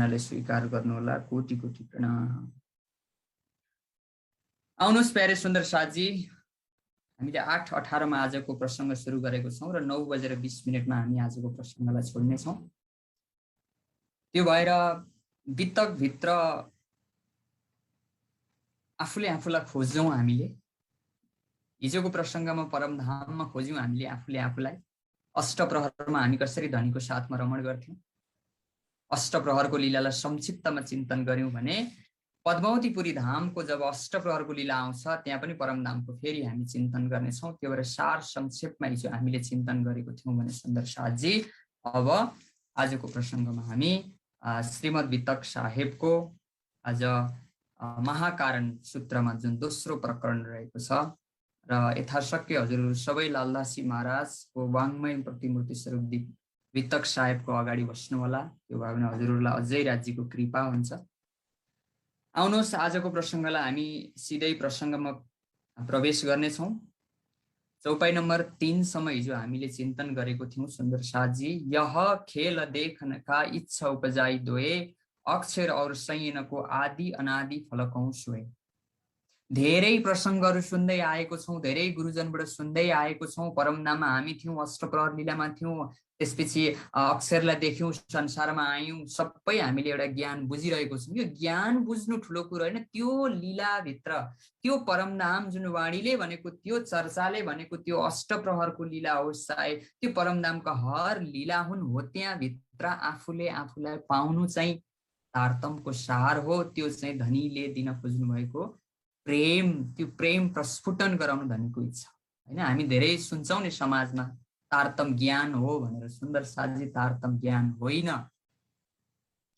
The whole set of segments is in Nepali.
सबैजनाले स्वीकार गर्नुहोला। कोटि कोटि प्रणाम। आउनुहोस् प्यारे सुन्दर साथजी, हामीले 8:18 मा आजको प्रसङ्ग सुरु गरेको छौँ र 9:20 मा हामी आजको प्रसङ्गलाई छोड्नेछौँ। त्यो भएर वितकभित्र आफूले आफूलाई खोज्यौँ। हामीले हिजोको प्रसङ्गमा परमधाममा खोज्यौँ हामीले आफूले आफूलाई। अष्टप्रहरमा हामी कसरी धनीको साथमा रमण गर्थ्यौँ, अष्टप्रहरको लीलालाई संक्षिप्तमा चिन्तन गर्यौँ भने पद्मावतीपुरी धामको जब अष्टप्रहरको लीला आउँछ त्यहाँ पनि परमधामको फेरि हामी चिन्तन गर्नेछौँ। त्यो भएर सार संक्षेपमा हिजो हामीले चिन्तन गरेको थियौँ भने सुन्दर साथजी, अब आजको प्रसङ्गमा हामी श्रीमद् वितक साहेबको आज महाकारण सूत्रमा जुन दोस्रो प्रकरण रहेको छ र यथाशक्य हजुरहरू सबै लालदासी महाराजको वाङ्मय प्रतिमूर्ति स्वरूप वितक साहेबको अगाडि बस्नु होला। त्यो भयो भने हजुरहरूलाई अझै राज्यको कृपा हुन्छ। आउनुहोस् आजको प्रसङ्गलाई हामी सिधै प्रसङ्गमा प्रवेश गर्नेछौँ। चौपाई नम्बर 3 सम्म हिजो हामीले चिन्तन गरेको थियौँ सुन्दर साथजी। यह खेल देखन का इच्छा उपजाई दोए, अक्षर और संयनको आदि अनादि फलकौं सोए। धेरै प्रसङ्गहरू सुन्दै आएको छौँ, धेरै गुरुजनबाट सुन्दै आएको छौँ। परमधाममा हामी थियौँ, अष्टप्रहर लीलामा थियौँ, त्यसपछि अक्षरलाई देख्यौँ, संसारमा आयौँ, सबै हामीले एउटा ज्ञान बुझिरहेको छौँ। यो ज्ञान बुझ्नु ठुलो कुरो होइन, त्यो लीलाभित्र त्यो परमधाम जुन वाणीले भनेको, त्यो चर्चाले भनेको त्यो अष्टप्रहरको लीला होस् चाहे त्यो परमधामका हर लीला हुन्, हो त्यहाँभित्र आफूले आफूलाई पाउनु चाहिँ तारतम्यको सार हो। त्यो चाहिँ धनीले दिन खोज्नु भएको प्रेम, त्यो प्रेम प्रस्फुटन गराउनु धनीको इच्छा होइन। हामी धेरै सुन्छौँ नि समाजमा तारतम ज्ञान हो भनेर। सुन्दर साथजी, तारतम ज्ञान होइन,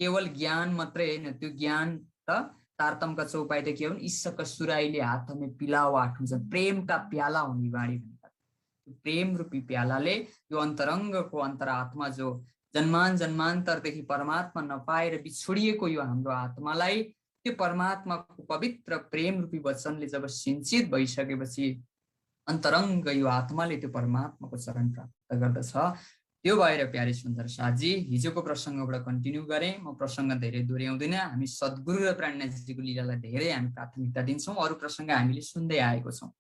केवल ज्ञान मात्रै होइन। त्यो ज्ञान त तारतमका चौपाई त के हुन्, ईशक सुराईले हातमा पिलाओ आठ हुन्छ, प्रेमका प्याला हुने बाणी भनेर। प्रेम रूपी प्यालाले यो अन्तरङ्गको अन्तरात्मा जो जन्मान जन्मान्तरदेखि परमात्मा नपाएर बिछोडिएको यो हाम्रो आत्मालाई त्यो परमात्माको पवित्र प्रेम रूपी वचनले जब सिञ्चित भइसकेपछि अन्तरङ्ग यो आत्माले त्यो परमात्माको चरण प्राप्त गर्दछ। त्यो भएर प्यारे सुन्दर साथजी, हिजोको प्रसङ्गबाट कन्टिन्यू गरेँ। म प्रसङ्ग धेरै दोहोऱ्याउँदिन। हामी सद्गुरु र प्राणनाथजीको लीलालाई धेरै हामी प्राथमिकता दिन्छौँ। अरू प्रसङ्ग हामीले सुन्दै आएको छौँ,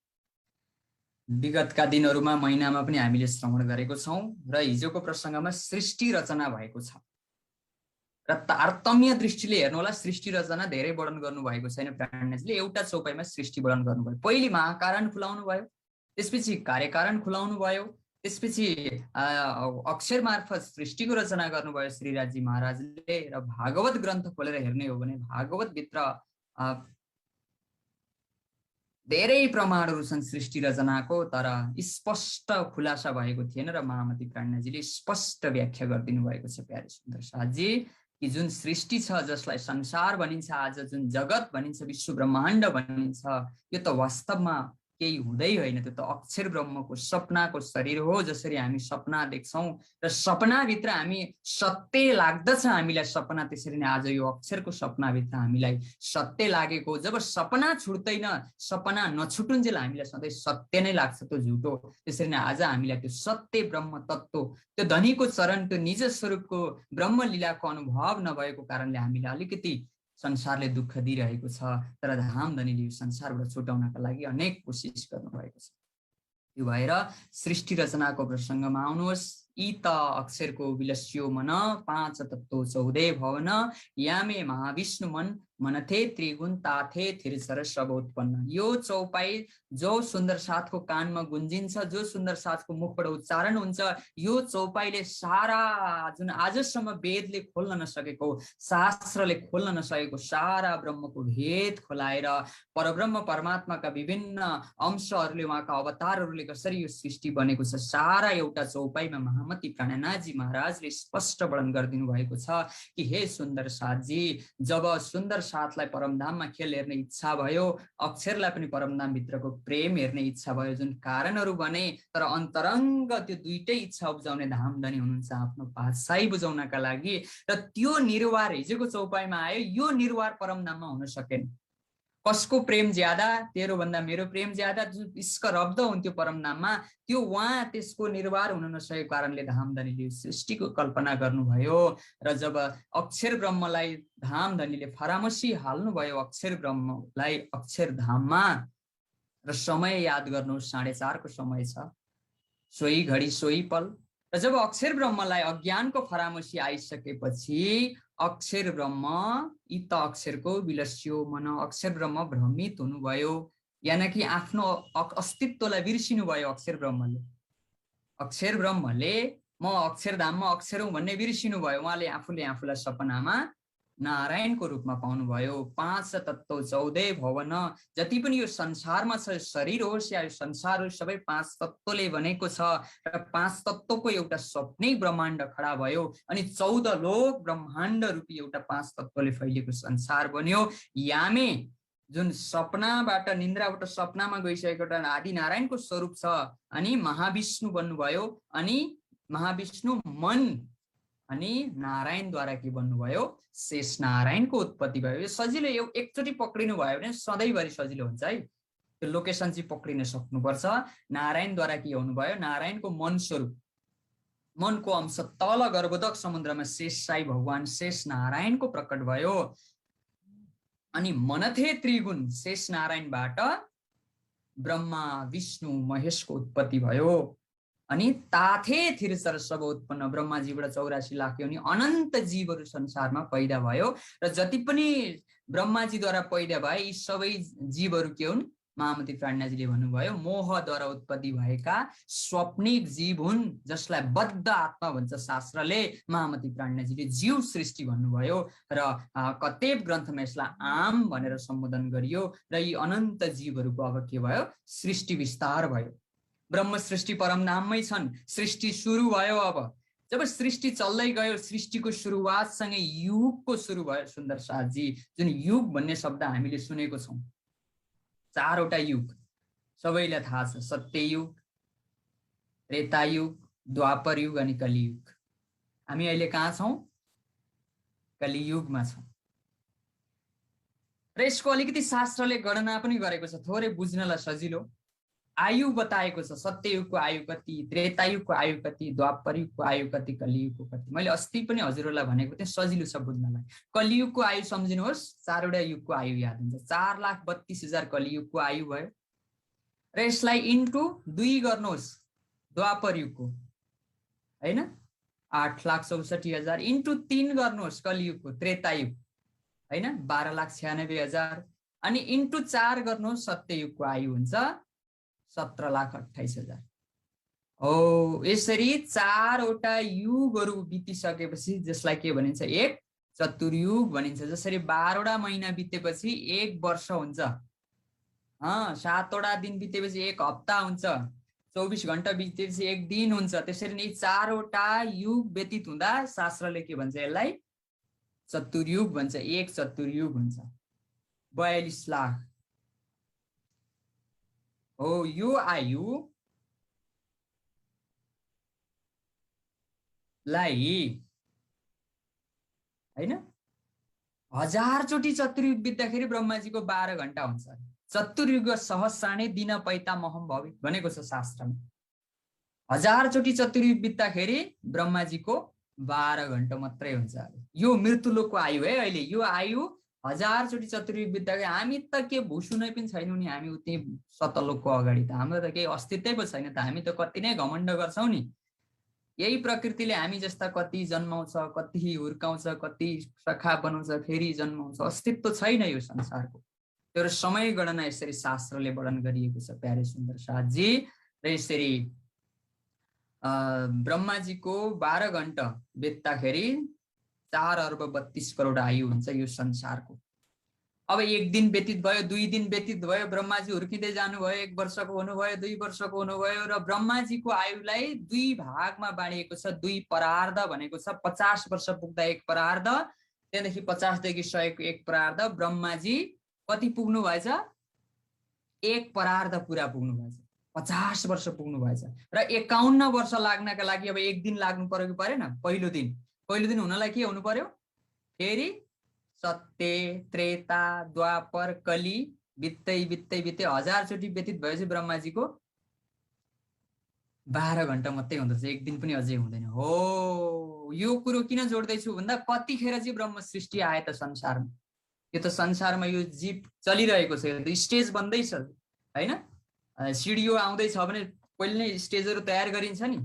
विगतका दिनहरूमा महिनामा पनि हामीले श्रवण गरेको छौँ। र हिजोको प्रसङ्गमा सृष्टि रचना भएको छ र तारतम्य दृष्टिले हेर्नु होला। सृष्टि रचना धेरै वर्णन गर्नुभएको छैन प्राणनाथजीले, एउटा चौपाईमा सृष्टि वर्णन गर्नुभयो। पहिले महाकारण खुलाउनु भयो, त्यसपछि कार्यकारण खुलाउनु भयो, त्यसपछि अक्षर मार्फत सृष्टिको रचना गर्नुभयो श्रीराजी महाराजले। र भागवत ग्रन्थ खोलेर हेर्ने हो भने भागवतभित्र धेरै प्रमाणहरू छन् सृष्टि रचनाको, तर स्पष्ट खुलासा भएको थिएन र महामती प्राणनाथजीले स्पष्ट व्याख्या गरिदिनु भएको छ प्यारे सुन्दर साथजी, कि जुन सृष्टि छ, जसलाई संसार भनिन्छ, आज जुन जगत भनिन्छ, विश्व ब्रह्माण्ड भनिन्छ, यो त वास्तवमा केही हुँदै होइन। त्यो त अक्षर ब्रह्मको सपनाको शरीर हो। जसरी हामी सपना देख्छौँ र सपनाभित्र हामी सत्य लाग्दछ हामीलाई सपना, त्यसरी नै आज यो अक्षरको सपनाभित्र हामीलाई सत्य लागेको। जब सपना छुट्दैन, सपना नछुटुन्जेल हामीलाई सधैँ सत्य नै लाग्छ, त्यो झुटो। त्यसरी नै आज हामीलाई त्यो सत्य ब्रह्म तत्त्व, त्यो धनीको चरण, त्यो निज स्वरूपको ब्रह्म लीलाको अनुभव नभएको कारणले हामीलाई अलिकति संसारले दुःख दिइरहेको छ। तर धाम धनीले यो संसारबाट छुटाउनका लागि अनेक कोसिस गर्नुभएको छ। त्यो भएर सृष्टि रचनाको प्रसङ्गमा आउनुहोस्। यी त अक्षरको विलस्यो मन, 5 तत्व 14 भवन, यामे महाविष्णु मन, मनथे त्रिगुण ताथे थिरसर सब उत्पन्न। यो चौपाई जो सुन्दर साथको कानमा गुन्जिन्छ, जो सुन्दर साथको मुखबाट उच्चारण हुन्छ, यो चौपाईले सारा जुन आजसम्म वेदले खोल्न नसकेको, शास्त्रले खोल्न नसकेको सारा ब्रह्मको भेद खोलाएर परब्रह्म परमात्माका विभिन्न अंशहरूले, उहाँका अवतारहरूले कसरी यो सृष्टि बनेको छ, सारा एउटा चौपाईमा महामती प्राणनाथजी महाराजले स्पष्ट वर्णन गरिदिनु भएको छ कि हे सुन्दर साथजी, जब सुन्दर साथलाई परमधाममा खेल हेर्ने इच्छा भयो, अक्षरलाई पनि परमधाम भित्रको प्रेम हेर्ने इच्छा भयो, जुन कारणहरू बने, तर अन्तरङ्ग त्यो दुईटै इच्छा उब्जाउने धामधनी हुनुहुन्छ आफ्नो पातशाही बुझाउनका लागि। र त्यो निर्वार हिजोको चौपाईमा आयो, यो निर्वार परमधाममा हुन सकेन। कसको प्रेम ज्यादा, तेरो भन्दा मेरो प्रेम ज्यादा, जुन इश्क रब्द हुन्थ्यो परमधाममा, त्यो उहाँ त्यसको निर्वाह हुन नसकेको कारणले धामधनीले सृष्टिको कल्पना गर्नुभयो। र जब अक्षर ब्रह्मलाई धामधनीले फरामसी हाल्नुभयो, अक्षर ब्रह्मलाई अक्षरधाममा, र समय याद गर्नुहोस् 4:30 को समय छ, सोही घडी सोही पल। र जब अक्षर ब्रह्मलाई अज्ञानको फरामसी आइसकेपछि अक्षर ब्रह्म इत अक्षरको विलस्यो मन, अक्षर ब्रह्म भ्रमित हुनुभयो, यानि कि आफ्नो अस्तित्वलाई बिर्सिनु भयो अक्षर ब्रह्मले। अक्षर ब्रह्मले म अक्षरधाममा अक्षर हुँ भन्ने बिर्सिनु भयो। उहाँले आफूलाई सपनामा नारायणको रूपमा पाउनुभयो। 5 तत्व 14 भवन, जति पनि यो संसारमा छ, शरीर होस् या यो संसार होस्, सबै 5 तत्वले बनेको छ। र 5 तत्वको एउटा स्वप्नै ब्रह्माण्ड खडा भयो, अनि 14 लोक ब्रह्माण्ड रूपी एउटा 5 तत्वले फैलिएको संसार बन्यो। यामे जुन सपनाबाट, निन्द्राबाट सपनामा गइसकेको एउटा आदि नारायणको स्वरूप छ, अनि महाविष्णु बन्नुभयो, अनि महाविष्णु मन, अनि नारायणद्वारा के बन्नुभयो, शेष नारायणको उत्पत्ति भयो। यो सजिलो, यो एकचोटि पक्रिनु भयो भने सधैँभरि सजिलो हुन्छ है। त्यो लोकेसन चाहिँ पक्रिन सक्नुपर्छ। नारायणद्वारा के हुनुभयो, नारायणको मन स्वरूप, मनको अंश तल गर्भोदक समुद्रमा शेष साई भगवान शेष नारायणको प्रकट भयो। अनि मनथे त्रिगुण शेष नारायणबाट ब्रह्मा विष्णु महेशको उत्पत्ति भयो। अनि ताथे थिरचर सब उत्पन्न, ब्रह्माजीबाट 84 लाख योनि अनन्त जीवहरू संसारमा पैदा भयो। र जति पनि ब्रह्माजीद्वारा पैदा भए यी सबै जीवहरू के हुन्, महामती प्राज्ञाजीले भन्नुभयो मोहद्वारा उत्पत्ति भएका स्वप्निक जीव हुन्, जसलाई बद्ध आत्मा भन्छ शास्त्रले। महामती प्राज्ञाजीले जीव सृष्टि भन्नुभयो, र कतेब ग्रन्थमा यसलाई आम भनेर सम्बोधन गरियो। र यी अनन्त जीवहरूको अब के भयो, सृष्टि विस्तार भयो। ब्रह्म सृष्टि परमधाममै छन्। सृष्टि सुरु भयो। अब जब सृष्टि चल्दै गयो, सृष्टिको सुरुवातसँगै युगको सुरु भयो। सुन्दर साथजी, जुन युग भन्ने शब्द हामीले सुनेको छौँ, 4वटा युग सबैलाई थाहा छ, सत्ययुग, त्रेतायुग, द्वापर युग अनि कलियुग। हामी अहिले कहाँ छौँ, कलियुगमा छौँ। र यसको अलिकति शास्त्रले गणना पनि गरेको छ, थोरै बुझ्नलाई सजिलो। आयु बताएको छ, सत्ययुगको आयु कति, त्रेतायुगको आयु कति, द्वापरयुगको आयु कति, कलियुगको कति। मैले अस्ति पनि हजुरहरूलाई भनेको थिएँ, सजिलो छ बुझ्नलाई। कलियुगको आयु सम्झिनुहोस्, 4वटा युगको आयु याद हुन्छ। 4,32,000 कलियुगको आयु भयो। र यसलाई इन्टु 2 गर्नुहोस् द्वापर युगको, होइन, 8,64,000 इन्टु 3 गर्नुहोस् कलियुगको, त्रेतायुग, होइन, 12,96,000, अनि इन्टु 4 गर्नुहोस् सत्ययुगको आयु हुन्छ 17,28,000। हो, यसरी 4वटा युगहरू बितिसकेपछि जसलाई के भनिन्छ, एक चतुर्युग भनिन्छ। जसरी 12वटा महिना बितेपछि 1 वर्ष हुन्छ, 7वटा दिन बितेपछि 1 हप्ता हुन्छ, 24 घण्टा बितेपछि 1 दिन हुन्छ। त्यसरी नै 4वटा युग व्यतीत हुँदा शास्त्रले के भन्छ, यसलाई चतुर्युग भन्छ। 1 चतुर्युग हुन्छ 42 लाख। हो, यो आयु लाई, हैन, 1000 चोटि चतुर्युग बित्दाखेरि ब्रह्माजीको 12 घण्टा हुन्छ। चतुर्युग सहस्राणे दिन पैता महम भवि भनेको छ शास्त्रमा। 1000 चोटि चतुर्युग बित्दाखेरि ब्रह्माजीको 12 घण्टा मात्रै हुन्छ। यो मृत्युलोकको आयु है। अहिले यो आयु 1000 चोटि चतुर्युग बित्दाखेरि हामी त के भुसुनै पनि छैनौँ नि, हामी उति सतलोकको अगाडि त हाम्रो त केही अस्तित्वै पो छैन त। हामी त कति नै घमण्ड गर्छौँ नि। यही प्रकृतिले हामी जस्ता कति जन्माउँछ, कति हुर्काउँछ, कति सखा बनाउँछ, फेरि जन्माउँछ। अस्तित्व छैन यो संसारको। तर समय गणना यसरी शास्त्रले वर्णन गरिएको छ प्यारे सुन्दर साथजी। र यसरी ब्रह्माजीको 12 घण्टा बित्दाखेरि 4 अर्ब 32 करोड आयु हुन्छ यो संसारको। अब 1 दिन व्यतीत भयो, 2 दिन व्यतीत भयो, ब्रह्माजी हुर्किँदै जानुभयो, 1 वर्षको हुनुभयो, 2 वर्षको हुनुभयो। र ब्रह्माजीको आयुलाई 2 भागमा बाँडिएको छ। 2 परार्ध भनेको छ। 50 वर्ष पुग्दा 1 परार्ध, त्यहाँदेखि 50 देखि 100 को 1 परार्ध। ब्रह्माजी कति पुग्नु भएछ, 1 परार्ध पुरा पुग्नु भएछ, 50 वर्ष पुग्नु भएछ। र 51 वर्ष लाग्नका लागि अब 1 दिन लाग्नु पर्यो कि परेन। पहिलो दिन हुनलाई के हुनु पर्यो, फेरि सत्य त्रेता द्वापर कली बित्दै बित्दै बित्दै 1000 चोटि व्यतीत भएपछि ब्रह्माजीको 12 घण्टा मात्रै हुँदछ, एक दिन पनि अझै हुँदैन। हो, यो कुरो किन जोड्दैछु भन्दा कतिखेर चाहिँ ब्रह्म सृष्टि आए त संसारमा? यो त संसारमा यो जीव चलिरहेको छ, यो स्टेज बन्दैछ हैन। सिडिओ आउँदैछ भने पहिले नै स्टेजहरू तयार गरिन्छ नि,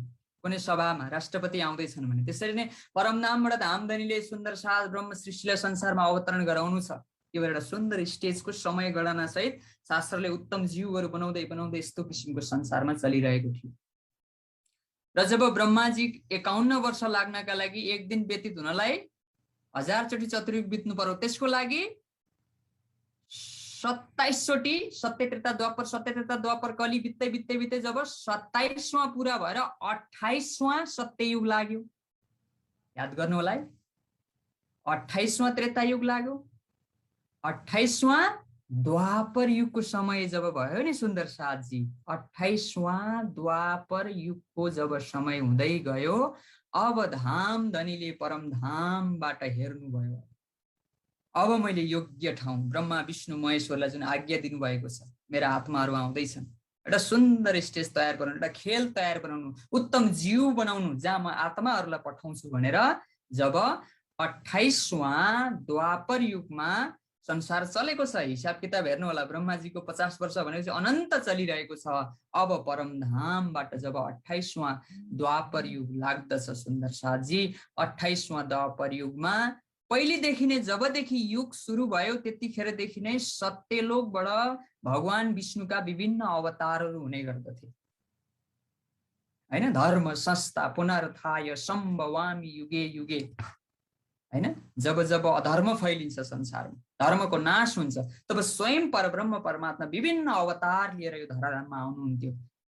कुनै सभामा राष्ट्रपति आउँदैछन् भने। त्यसरी नै परमधामबाट धामधनीले सुन्दर साज ब्रह्म सृष्टिलाई संसारमा अवतरण गराउनु छ। यो एउटा सुन्दर स्टेजको समय गणना सहित शास्त्रले उत्तम जीवहरू बनाउँदै बनाउँदै यस्तो किसिमको संसारमा चलिरहेको थियो। र जब ब्रह्माजी 51 वर्ष लाग्नका लागि एक दिन व्यतीत हुनलाई 1000 चोटि चतुर्युग बित्नु पर्यो, त्यसको लागि 27 चोटि सत्य त्रेता द्वापर कली बित्दै बित्दै बित्दै जब 27वां पुरा भएर 28वां सत्ययुग लाग्यो। याद गर्नु होला है, 28वां त्रेता युग लाग्यो, 28वां द्वापर युगको समय जब भयो नि सुन्दर साथजी, 28वां द्वापर युगको जब समय हुँदै गयो, अब धामधनीले परमधामबाट हेर्नुभयो। अब मैले योग्य ठाउँ ब्रह्मा विष्णु महेश्वरलाई जुन आज्ञा दिनुभएको छ, मेरा आत्माहरू आउँदैछन्, एउटा सुन्दर स्टेज तयार बनाउनु, एउटा खेल तयार बनाउनु, उत्तम जीव बनाउनु जहाँ म आत्माहरूलाई पठाउँछु भनेर जब 28वां द्वापर युगमा संसार चलेको छ, हिसाब किताब हेर्नु होला, ब्रह्माजीको 50 वर्ष भनेपछि अनन्त चलिरहेको छ। अब परमधामबाट जब 28वां द्वापर युग लाग्दछ सुन्दर साथजी, 28वां द्वापर युगमा पहिलेदेखि नै जबदेखि युग सुरु भयो त्यतिखेरदेखि नै सत्यलोकबाट भगवान विष्णुका विभिन्न अवतारहरू हुने गर्दथे हैन। धर्म संस्था पुनर्थाय सम्भवामि युगे युगे हैन। जब जब अधर्म फैलिन्छ संसारमा, धर्मको नाश हुन्छ, तब स्वयं परब्रह्म परमात्मा विभिन्न अवतार लिएर यो धराधाममा आउनुहुन्थ्यो।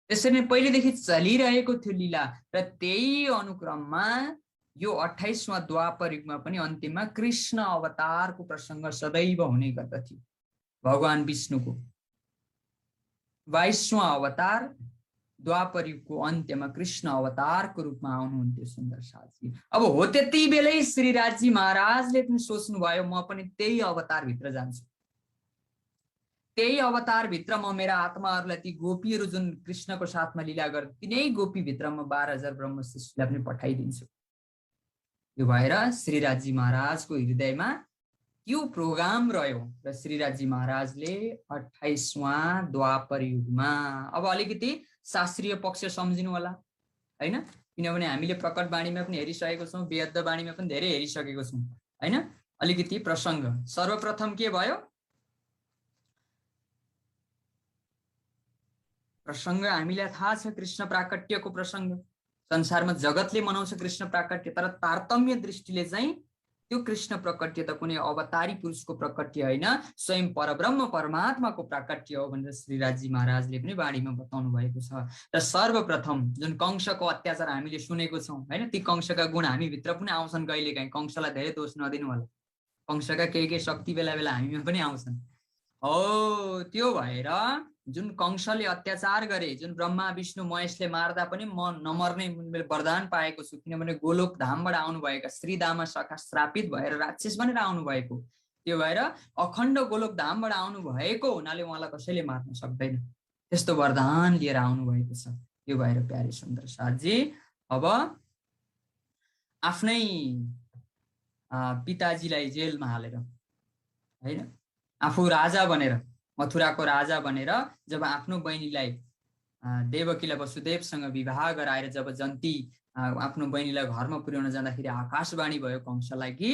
त्यसरी नै पहिलेदेखि चलिरहेको थियो लीला, र त्यही अनुक्रममा यो 28वां द्वापर युगमा पनि अन्तिममा कृष्ण अवतारको प्रसङ्ग सदैव हुने गर्दथ्यो। भगवान विष्णुको 22वां अवतार द्वापर युगको अन्त्यमा कृष्ण अवतारको रूपमा आउनुहुन्थ्यो सुन्दर साथी। अब हो त्यति बेलै श्रीराजजी महाराजले पनि सोच्नुभयो, म पनि त्यही अवतारभित्र जान्छु, त्यही अवतारभित्र म मेरा आत्माहरूलाई, ती गोपीहरू जुन कृष्णको साथमा लीला गर्थे तिनै गोपीभित्र म 12,000 ब्रह्म शिष्यलाई पनि पठाइदिन्छु। यो भएर श्रीराजजी महाराजको हृदयमा त्यो प्रोग्राम रह्यो र श्रीराजजी महाराजले 28वां द्वापर युगमा, अब अलिकति शास्त्रीय पक्ष सम्झिनु होला हैन, किनभने हामीले प्रकट बाणीमा पनि हेरिसकेको छौँ, वेद बाणीमा पनि धेरै हेरिसकेको छौँ हैन। अलिकति प्रसङ्ग सर्वप्रथम के भयो, प्रसङ्ग हामीलाई थाहा छ कृष्ण प्राकट्यको प्रसङ्ग। संसारमा जगतले मनाउँछ कृष्ण प्राकट्य, तर तारतम्य दृष्टिले चाहिँ त्यो कृष्ण प्रकट्य त कुनै अवतारी पुरुषको प्रकट्य होइन, स्वयं परब्रह्म परमात्माको प्राकट्य हो भनेर श्रीराजजी महाराजले पनि बाणीमा बताउनु भएको छ। र सर्वप्रथम जुन कंसको अत्याचार हामीले सुनेको छौँ हैन, ती कंसका गुण हामीभित्र पनि आउँछन् कहिलेकाहीँ, कंसलाई धेरै दोष नदिनु होला, कंसका केही शक्ति बेला बेला हामीमा पनि आउँछन्। हो त्यो भएर जुन कंसले अत्याचार गरे, जुन ब्रह्मा विष्णु महेशले मार्दा पनि म नमर्ने वरदान पाएको छु, किनभने गोलोक धामबाट आउनुभएका श्रीदामा सखा श्रापित भएर राक्षस बनेर आउनु भएको, त्यो भएर अखण्ड गोलोक धामबाट आउनु भएको हुनाले उहाँलाई कसैले मार्न सक्दैन, त्यस्तो वरदान लिएर आउनु भएको छ। त्यो भएर प्यारे सुन्दर साथजी अब आफ्नै पिताजीलाई जेलमा हालेर हैन, आफू राजा बनेर, मथुराको राजा बनेर जब आफ्नो बहिनीलाई देवकीलाई वसुदेवसँग विवाह गराएर जब जन्ती आफ्नो बहिनीलाई घरमा पुर्याउन जाँदाखेरि आकाशवाणी भयो कंसलाई कि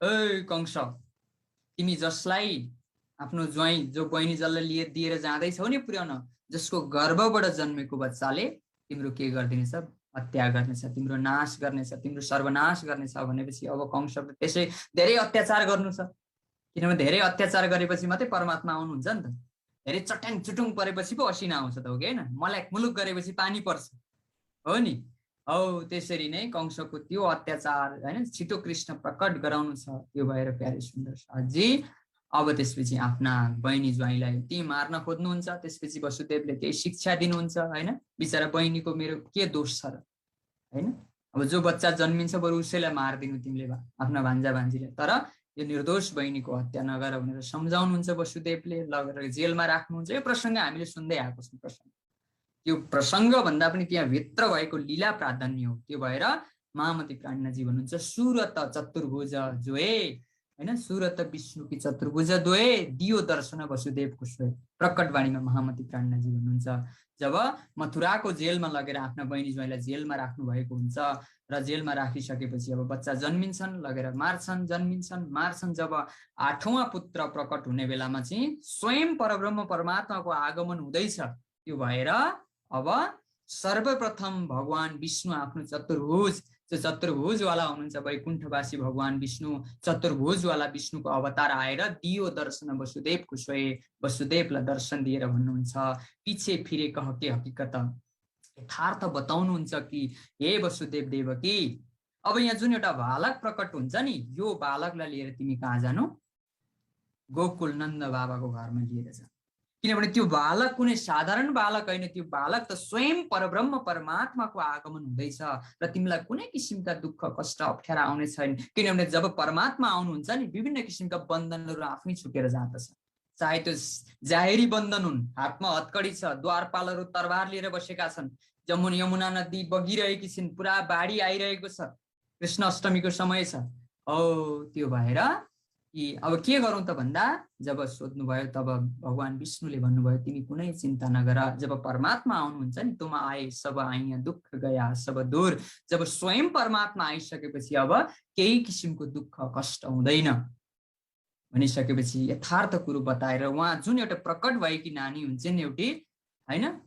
ए कंस, तिमी जसलाई आफ्नो ज्वाइँ जो बहिनी जसलाई लिए दिएर जाँदैछौ नि पुर्याउन, जसको गर्भबाट जन्मेको बच्चाले तिम्रो के गरिदिनेछ, हत्या गर्नेछ, तिम्रो नाश गर्नेछ, तिम्रो सर्वनाश गर्नेछ भनेपछि अब कंस त्यसै धेरै अत्याचार गर्नु छ, किनभने धेरै अत्याचार गरेपछि मात्रै परमात्मा आउनुहुन्छ नि त। धेरै चट्याङ चुटुङ परेपछि पो असिना आउँछ त, हो कि होइन, मलाई मुलुक गरेपछि पानी पर्छ हो नि। हौ त्यसरी नै कंसको त्यो अत्याचार हैन छिटो कृष्ण प्रकट गराउनु छ। यो भएर प्यारे सुन्दर साथजी अब त्यसपछि आफ्ना बहिनी ज्वाइँलाई ती मार्न खोज्नुहुन्छ, त्यसपछि वसुदेवले त्यही शिक्षा दिनुहुन्छ हैन, बिचरा बहिनीको मेरो के दोष छ र हैन, अब जो बच्चा जन्मिन्छ बरु उसैलाई मारिदिनु तिमीले आफ्ना भान्जा भान्जीलाई, तर यो निर्दोष बहिनीको हत्या नगर भनेर सम्झाउनुहुन्छ वसुदेवले, लगेर जेलमा राख्नुहुन्छ। यो प्रसङ्ग हामीले सुन्दै आएको छौँ। प्रसङ्ग त्यो प्रसङ्ग भन्दा पनि त्यहाँ भित्र भएको लीला प्राधान्य हो। त्यो भएर महामती प्राणनाथजी भन्नुहुन्छ सुरत चतुर्भुज जोए, हैन, सुरत विष्णु की चतुर्भुज दोए दियो दर्शन वसुदेवको सोए। प्रकटवाणीमा महामती प्राणनाथजी भन्नुहुन्छ जब मथुराको जेलमा लगेर आफ्ना बहिनी ज्वाइँलाई जेलमा राख्नु भएको हुन्छ र जेलमा राखिसकेपछि अब बच्चा जन्मिन्छन्, लगेर मार्छन्, जन्मिन्छन्, मार्छन्। जब 8औं पुत्र प्रकट हुने बेलामा चाहिँ स्वयं परब्रह्म परमात्माको आगमन हुँदैछ। त्यो भएर अब सर्वप्रथम भगवान विष्णु आफ्नो चतुर्भुज, जो चतुर्भुजवाला हुनुहुन्छ वैकुण्ठवासी भगवान विष्णु, चतुर्भुजवाला विष्णुको अवतार आएर दियो दर्शन वसुदेवको सोए, वसुदेवलाई दर्शन दिएर भन्नुहुन्छ पछि फिरेको हके हकीकत, यथार्थ बताउनुहुन्छ कि हे वसुदेव देवकी, अब यहाँ जुन एउटा बालक प्रकट हुन्छ नि, यो बालकलाई लिएर तिमी कहाँ जानु? गोकुल नन्द बाबाको घरमा लिएर जा। किनभने त्यो बालक कुनै साधारण बालक होइन, त्यो बालक त स्वयं परब्रह्म परमात्माको आगमन हुँदैछ र तिमीलाई कुनै किसिमका दुःख कष्ट अप्ठ्यारा आउने छैन। किनभने जब परमात्मा आउनुहुन्छ नि, विभिन्न किसिमका बन्धनहरू आफै छुटेर जाँदछ। चाहे त्यो जाहेरी बन्धन हुन्, हातमा हतकडी छ, द्वारपालहरू तरबार लिएर बसेका छन्, यमुना नदी बगिरहेकी छिन्, पुरा बाढी आइरहेको छ, कृष्ण अष्टमीको समय छ। हो त्यो भएर कि अब के गरौँ त भन्दा जब सोध्नुभयो तब भगवान विष्णुले भन्नुभयो तिमी कुनै चिन्ता नगर, जब परमात्मा आउनुहुन्छ नि, तुम आए सब आइया दुःख गया सब दूर। जब स्वयं परमात्मा आइसकेपछि अब केही किसिमको दुःख कष्ट हुँदैन भनिसकेपछि यथार्थ कुरो बताएर उहाँ जुन एउटा प्रकट भएकी नानी हुन्छ नि एउटी, हैन,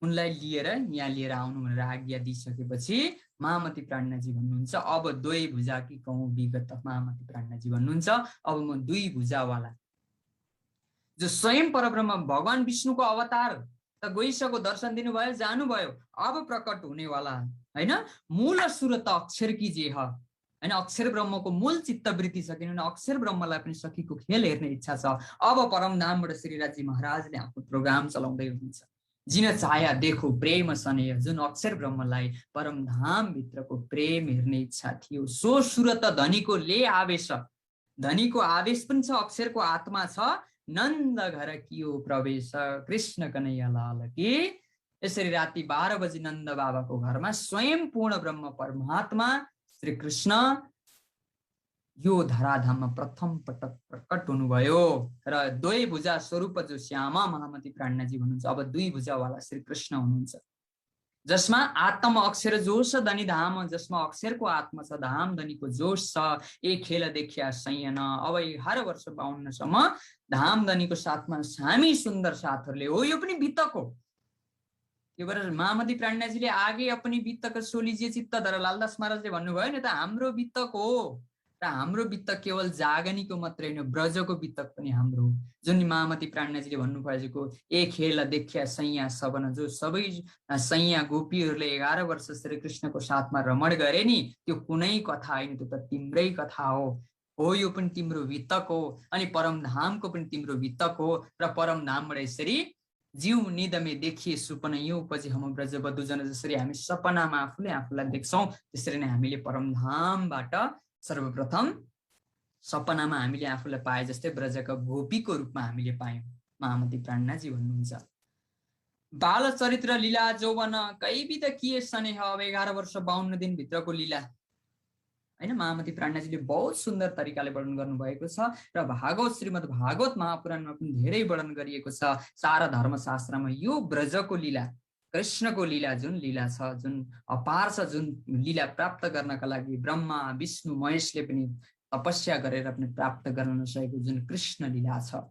उनलाई लिएर यहाँ लिएर आउनु भनेर आज्ञा दिइसकेपछि महामती प्राणनाथजी भन्नुहुन्छ अब दुई भुजा कि कहूँ विगत। महामती प्राणनाथजी भन्नुहुन्छ अब म दुई भुजावाला जो स्वयं परब्रह्म भगवान विष्णुको अवतार त गइसको, दर्शन दिनुभयो, जानुभयो, अब प्रकट हुनेवाला, हैन, मूल सुरत अक्षर की जे ह, हैन, अक्षर ब्रह्मको मूल चित्तवृत्ति छ। किनभने अक्षर ब्रह्मलाई पनि सखीको खेल हेर्ने इच्छा छ। अब परमधामबाट श्रीराजी महाराजले आफ्नो प्रोग्राम चलाउँदै हुनुहुन्छ। जिन चाया देखो प्रेम सनेह, जुन अक्षर ब्रह्मलाई परमधाम भित्रको प्रेम हेर्ने इच्छा थियो, सो सुरत धनीको ले आवेश, धनीको आवेश पनि छ, अक्षरको आत्मा छ, नन्द घर कियो प्रवेश, कृष्ण कन्हैया लाल की। यसरी राति 12 बजी नन्द बाबाको घरमा स्वयं पूर्ण ब्रह्म परमात्मा श्री कृष्ण यो धराधाममा प्रथम पटक प्रकट हुनुभयो र दुई भुजा स्वरूप जो श्यामा महामती प्राणनाथजी भन्नुहुन्छ अब दुई भुजावाला श्री कृष्ण हुनुहुन्छ, जसमा आत्मा अक्षर जोश धनी धाम, जसमा अक्षरको आत्मा छ, धाम धनीको जोश छ। एक खेल देखिया सैयन, अब 11 वर्ष 52सम्म धाम धनीको साथमा हामी सुन्दर साथहरूले, हो यो पनि वित्तक हो। त्यो भएर महामती प्राणनाथजीले आगे अपनी वित्तक सोलिजिए चित्त धर, लालदास महाराजले भन्नुभयो नि त हाम्रो वित्तक हो र हाम्रो वित्तक केवल जागनीको मात्रै होइन, ब्रजको वित्तक पनि हाम्रो हो। जुन महामती प्राणनाथजीले भन्नुभएको एक खेल देखिया सैया सबन, जो सबै सैया गोपीहरूले 11 वर्ष श्री कृष्णको साथमा रमण गरे नि, त्यो कुनै कथा होइन, त्यो त तिम्रै कथा हो यो पनि तिम्रो वित्तक हो, अनि परमधामको पनि तिम्रो वित्तक हो। र परमधामबाट यसरी जीव निदमे देखिए सुपना यो उपजी हम ब्रज बधुजन, जसरी हामी सपनामा आफूले आफूलाई देख्छौँ त्यसरी नै हामीले परमधामबाट सर्वप्रथम सपनामा हामीले आफूलाई पाए जस्तै ब्रजका गोपीको रूपमा हामीले पायौँ। महामती प्राणनाथजी भन्नुहुन्छ बाल चरित्र लीला जौवन कैविध किए स्नेह, अब 11 वर्ष 52 दिन भित्रको लीला, हैन, महामती प्राणनाथजीले बहुत सुन्दर तरिकाले वर्णन गर्नुभएको छ र भागवत श्रीमद् भागवत महापुराणमा पनि धेरै वर्णन गरिएको छ। सारा धर्मशास्त्रमा यो ब्रजको लीला, कृष्णको लीला जुन लीला छ, जुन अपार छ, जुन लीला प्राप्त गर्नका लागि ब्रह्मा विष्णु महेशले पनि तपस्या गरेर पनि प्राप्त गर्न नसकेको जुन कृष्ण लीला छ,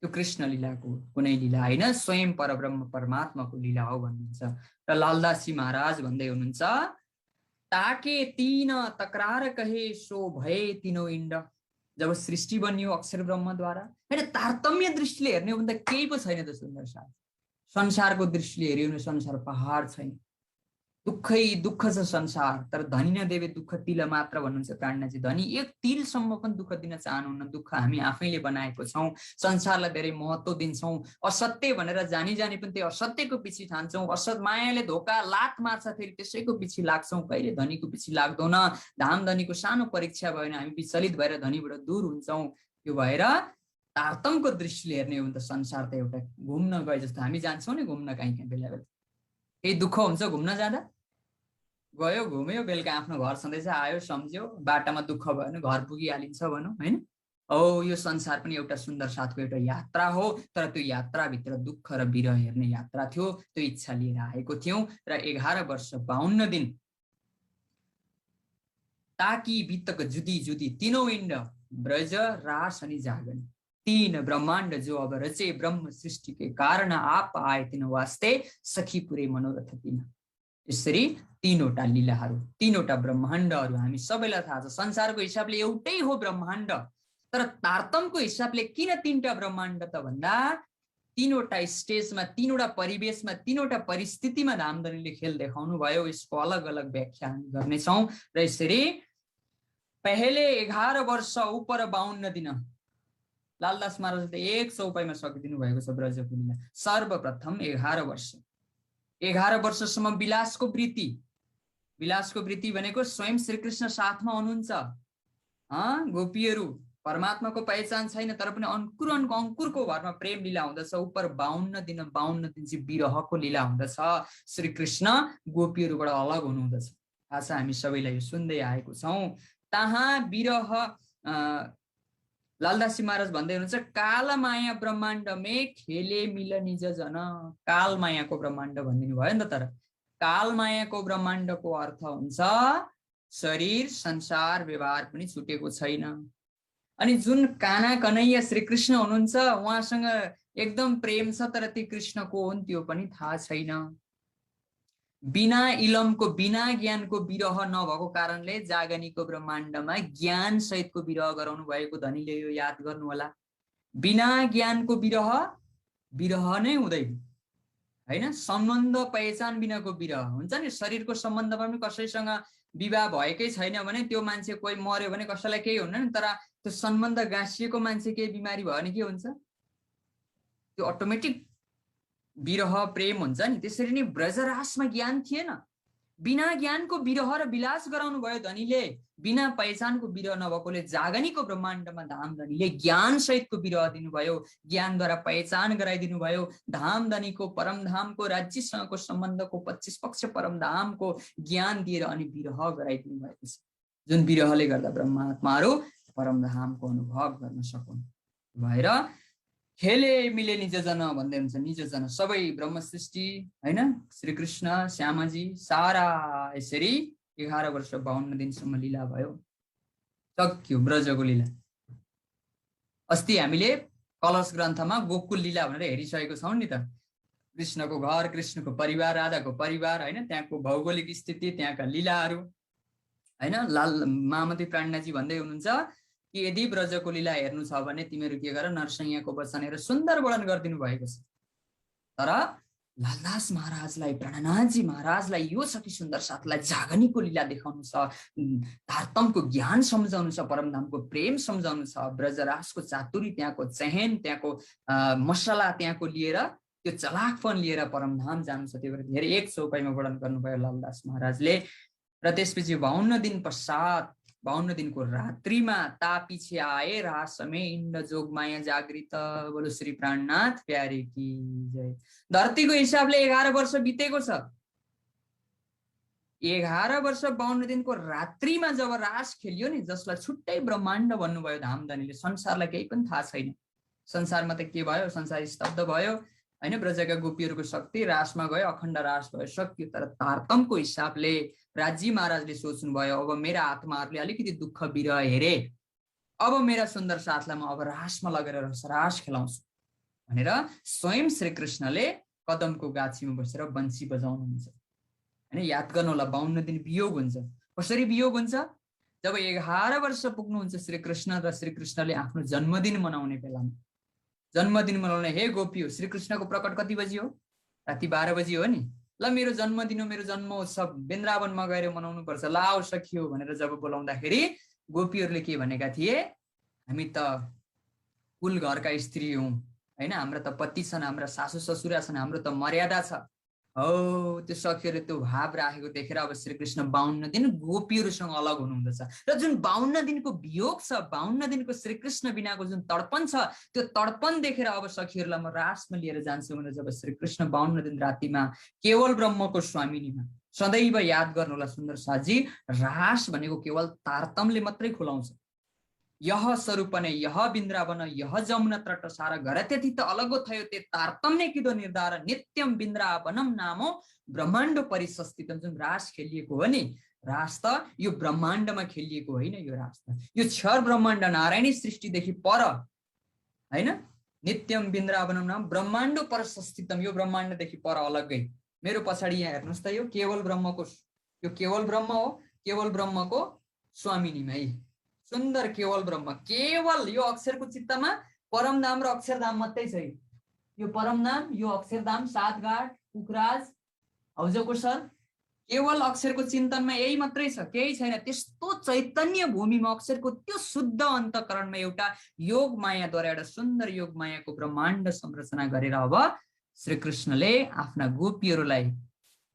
त्यो कृष्ण लीलाको कुनै लीला होइन, स्वयं परब्रह्म परमात्माको लीला हो भन्नुहुन्छ। र लालदासजी महाराज भन्दै हुनुहुन्छ ताके तीन तकरार कहे सो भए तीनों इन्ड, जब सृष्टि बनियो अक्षर ब्रह्मद्वारा, होइन, तारतम्य दृष्टिले हेर्ने हो भने त केही पो छैन त सुन्दर साथ। संसारको दृष्टिले हेऱ्यो भने संसार पहाड छैन, दुःखै दुःख छ संसार, तर धनी न देवे दुःख तिल मात्र भन्नुहुन्छ प्राणनाथजी। धनी एक तिलसम्म पनि दुःख दिन चाहनुहुन्न। दुःख हामी आफैले बनाएको छौँ। संसारलाई धेरै महत्त्व दिन्छौँ। असत्य भनेर जानी जानी पनि त्यो असत्यको पछि ठान्छौँ। मायाले धोका लात मार्छ, फेरि त्यसैको पछि लाग्छौँ, कहिले धनीको पछि लाग्दैन। धाम धनीको सानो परीक्षा भयो भने हामी विचलित भएर धनीबाट दूर हुन्छौँ। त्यो भएर तारतम्यको दृष्टिले हेर्ने हो भने त संसार त एउटा घुम्न गए जस्तो। हामी जान्छौँ नि घुम्न काहीँ काहीँ बेला बेला, केही दुःख हुन्छ घुम्न जाँदा, गयो घुम्यो, बेलुका आफ्नो घर सधैँ आयो, सम्झ्यो, बाटामा दुःख भयो भने घर पुगिहालिन्छ भनौँ होइन। यो संसार पनि एउटा सुन्दर साथको एउटा यात्रा हो, तर त्यो यात्राभित्र दुःख र विरह हेर्ने यात्रा थियो। त्यो इच्छा लिएर आएको थियौँ र 11 वर्ष 52 दिन ताकि बित्तक जुदी जुदी तीनों इण्ड ब्रज रास अनि जागन, तीन ब्रह्माण्ड जो अब रचे ब्रह्म सृष्टि के कारण आप आए तीन वास्ते सखी पुरे मनोरथ तीन। यसरी तीनवटा लीलाहरू, तीनवटा ब्रह्माण्डहरू हामी सबैलाई थाहा छ। संसारको हिसाबले एउटै हो ब्रह्माण्ड, तर तारतम्यको हिसाबले किन तीनटा ब्रह्माण्ड त भन्दा तीनवटा स्टेजमा, तीनवटा परिवेशमा, तीनवटा परिस्थितिमा धामधनीले खेल देखाउनु भयो। यसको अलग अलग व्याख्या हामी गर्नेछौँ। र यसरी पहले 11 वर्ष उपर 52 दिन लालदास महाराजले एक चौपाईमा सकिदिनु भएको छ ब्रजको लीला। सर्वप्रथम 11 वर्ष, 11 वर्षसम्म विलासको वृत्ति। विलासको वृत्ति भनेको स्वयं श्रीकृष्ण साथमा हुनुहुन्छ। गोपीहरू परमात्माको पहिचान छैन, तर पनि अंकुरको भरमा प्रेम लीला हुँदछ। उपर 52 दिन चाहिँ विरहको लीला हुँदछ। श्रीकृष्ण गोपीहरूबाट अलग हुनुहुँदछ। थाहा छ, हामी सबैलाई यो सुन्दै आएको छौँ। तहाँ विरह लालदासी महाराज भन्दै हुनुहुन्छ, काल माया ब्रह्माण्ड में खेले मिल निज जन। काल मायाको ब्रह्माण्ड भनिदिनु भयो नि त। तर काल मायाको ब्रह्माण्डको अर्थ हुन्छ शरीर संसार व्यवहार पनि छुटेको छैन। अनि जुन काना कन्हैया श्रीकृष्ण हुनुहुन्छ, उहाँसँग एकदम प्रेम छ, तर ती कृष्ण को हुन् त्यो पनि थाहा छैन। बिना इलमको, बिना ज्ञानको विरह नभएको कारणले जागनीको ब्रह्माण्डमा ज्ञान सहितको विरह गराउनु भएको धनीले यो याद गर्नु होला। बिना ज्ञानको विरह विरह नै हुँदैन हैन। सम्बन्ध पहिचान बिनाको विरह हुन्छ नि। शरीरको सम्बन्धमा पनि कसैसँग विवाह भएकै छैन भने त्यो मान्छे कोही मर्यो भने कसैलाई केही हुन्न नि, तर त्यो सम्बन्ध गाँसिएको मान्छे केही बिमारी भयो भने के हुन्छ, त्यो अटोमेटिक विरह प्रेम हुन्छ नि। त्यसरी नै ब्रजरासमा ज्ञान थिएन। बिना ज्ञानको विरह र विलास गराउनु भयो धनीले। बिना पहिचानको विरह नभएकोले जागनीको ब्रह्माण्डमा धाम धनीले ज्ञान सहितको विरह दिनुभयो। ज्ञानद्वारा पहिचान गराइदिनु भयो। धाम धनीको परमधामको राज्यसँगको सम्बन्धको 25 पक्ष परमधामको ज्ञान दिएर अनि विरह गराइदिनु भएको छ, जुन विरहले गर्दा ब्रह्मात्माहरू परमधामको अनुभव गर्न सकुन्। भएर खेले मिले निज जन भन्दै हुन्छ। निज जन सबै ब्रह्म सृष्टि हैन, श्रीकृष्ण श्यामजी सारा यसरी 11 वर्ष 52 दिनसम्म लीला भयो। सक्यो ब्रजको लीला। अस्ति हामीले कलश ग्रन्थमा गोकुल लीला भनेर हेरिसकेको छौँ नि त। कृष्णको घर, कृष्णको परिवार, राधाको परिवार हैन, त्यहाँको भौगोलिक स्थिति, त्यहाँका लीलाहरू हैन। लाल मामती प्राणनाथजी भन्दै हुनुहुन्छ कि यदि ब्रजको लीला हेर्नु छ भने तिमीहरू के गर, नरसिंहको वचन हेरेर सुन्दर वर्णन गरिदिनु भएको छ। तर लालदास महाराजलाई, प्राणनाथजी महाराजलाई यो छ कि सुन्दर साथलाई जागनीको लीला देखाउनु छ, तारतम्यको ज्ञान सम्झाउनु छ, परमधामको प्रेम सम्झाउनु छ, ब्रजरासको चातुरी, त्यहाँको चहन, त्यहाँको मसला त्यहाँको लिएर, त्यो चलाकपन लिएर परमधाम जानु छ। त्यो भएर धेरै एक चौपाईमा वर्णन गर्नुभयो लालदास महाराजले। र त्यसपछि 52 दिन पश्चात, 52 दिनको रात्रिमा तापिछे आए रासमे इण्ड जोग माया जागृत। बोलो श्री प्राणनाथ प्यारे की जय। धरतीको हिसाबले 11 वर्ष बितेको छ। 11 वर्ष 52 दिनको रात्रिमा जब रास खेलियो नि, जसलाई छुट्टै ब्रह्माण्ड भन्नुभयो धामधनीले, संसारलाई केही पनि थाहा छैन। संसारमा त के भयो, संसार स्तब्ध भयो हैन। ब्रजका गोपीहरूको शक्ति रासमा गयो, अखण्ड रास भयो, सक्यो। तर तारतम्यको हिसाबले राजी महाराजले सोच्नु भयो, अब मेरा आत्माहरूले अलिकति दुःख विरह हेरे, अब मेरा सुन्दर साथलाई म अब रासमा लगेर रास खेलाउँछु भनेर स्वयं श्रीकृष्णले कदमको गाछीमा बसेर बन्सी बजाउनुहुन्छ हैन। याद गर्नु होला, 52 दिन वियोग हुन्छ। कसरी वियोग हुन्छ? जब 11 वर्ष पुग्नुहुन्छ श्रीकृष्ण र श्रीकृष्णले आफ्नो जन्मदिन मनाउने बेलामा, जन्मदिन मनाउने हे गोपी हो, श्रीकृष्णको प्रकट कति बजी हो? राति 12 बजी हो नि। ल मेरो जन्मदिन हो, मेरो जन्म उत्सव वृन्दावनमा गएर मनाउनु पर्छ, ल आऊ सखियो भनेर जब बोलाउँदाखेरि गोपीहरूले के भनेका थिए, हामी त कुल घरका स्त्री हौँ हैन, हाम्रो त पति छन्, हाम्रा सासू ससुरा छन्, हाम्रो त मर्यादा छ। हो त्यो सखीहरूले त्यो भाव राखेको देखेर अब श्रीकृष्ण 52 दिन गोपीहरूसँग अलग हुनुहुँदछ र जुन 52 दिनको वियोग छ, 52 दिनको श्रीकृष्ण बिनाको जुन तडपन छ, त्यो तडपन देखेर अब सखीहरूलाई म रासमा लिएर जान्छु भनेर जब श्रीकृष्ण 52 दिन रातिमा केवल ब्रह्मको स्वामिनीमा, सदैव याद गर्नुहोला सुन्दर साथजी, रास भनेको केवल तारतम्यले मात्रै खुलाउँछ। यह स्वरूपने यह बिन्द्रावन यह जमुना तटसार घरत्यति त अलगो थयो ते तारतम्य किदो निर्धार नित्यम बिन्द्रावनम नामो ब्रह्माण्ड परिसस्थितम। जुन रास खेलिएको हो नि, रास त यो ब्रह्माण्डमा खेलिएको होइन, यो रास त यो क्षर ब्रह्माण्ड नारायणी सृष्टिदेखि पर हैन, नित्यम बिन्द्रावनम नाम ब्रह्माण्ड परिसस्थितम, यो ब्रह्माण्डदेखि पर अलग्गै। मेरो पछाडि यहाँ हेर्नुहोस् त, यो केवल ब्रह्मको, यो केवल ब्रह्म हो, केवल ब्रह्मको स्वामिनीमा है, सुन्दर केवल ब्रह्म, केवल यो अक्षरको चित्तमा परमधाम र अक्षरधाम मात्रै छ। यो परमधाम, यो अक्षरधाम, सातघाट, पुखराज, हौजकोसर, केवल अक्षरको चिन्तनमा यही मात्रै छ, केही छैन। त्यस्तो चैतन्य भूमिमा अक्षरको त्यो शुद्ध अन्तकरणमा एउटा योग मायाद्वारा एउटा सुन्दर योग मायाको ब्रह्माण्ड संरचना गरेर अब श्रीकृष्णले आफ्ना गोपीहरूलाई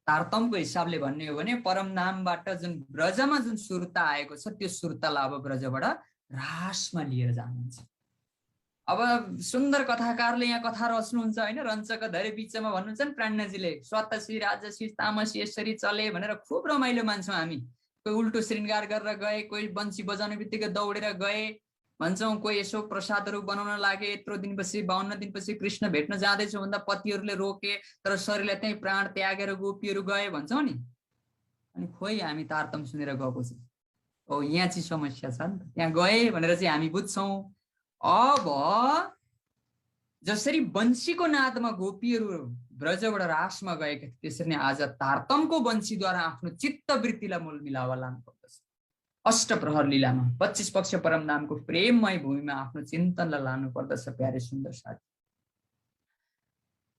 तारतम्यको हिसाबले भन्ने हो भने परमधामबाट जुन ब्रजमा जुन सुरता आएको छ, त्यो सुरतालाई अब ब्रजबाट रासमा लिएर जानुहुन्छ। अब सुन्दर कथाकारले यहाँ कथा रच्नुहुन्छ हैन, रञ्चक धेरै बिचमा भन्नुहुन्छ नि प्राणजीले, स्वतसी राजसी तामसी यसरी चले भनेर खूब रमाइलो मान्छौँ हामी। कोही उल्टो श्रृंगार गरेर गए, कोही बन्सी बजाउने बित्तिकै दौडेर गए भन्छौँ, कोही यसो प्रसादहरू बनाउन लागे, यत्रो दिनपछि 52 दिनपछि कृष्ण भेट्न जाँदैछु भन्दा पतिहरूले रोके, तर शरीरलाई त्यही प्राण त्यागेर गोपीहरू गए भन्छौँ नि। अनि खोइ हामी तारतम सुनेर गएको छ, ओ यहाँ चाहिँ समस्या छ नि त, त्यहाँ गए भनेर चाहिँ हामी बुझ्छौँ। अब जसरी बन्सीको नादमा गोपीहरू ब्रजबाट रासमा गएका थिए, त्यसरी नै आज तारतमको बन्सीद्वारा आफ्नो चित्तवृत्तिलाई मूल मिलावा लानु पर्दछ। अष्टप्रहर लीलामा 25 पक्ष परमधामको प्रेममय भूमिमा आफ्नो चिन्तनलाई लानु पर्दछ प्यारे सुन्दर साथी।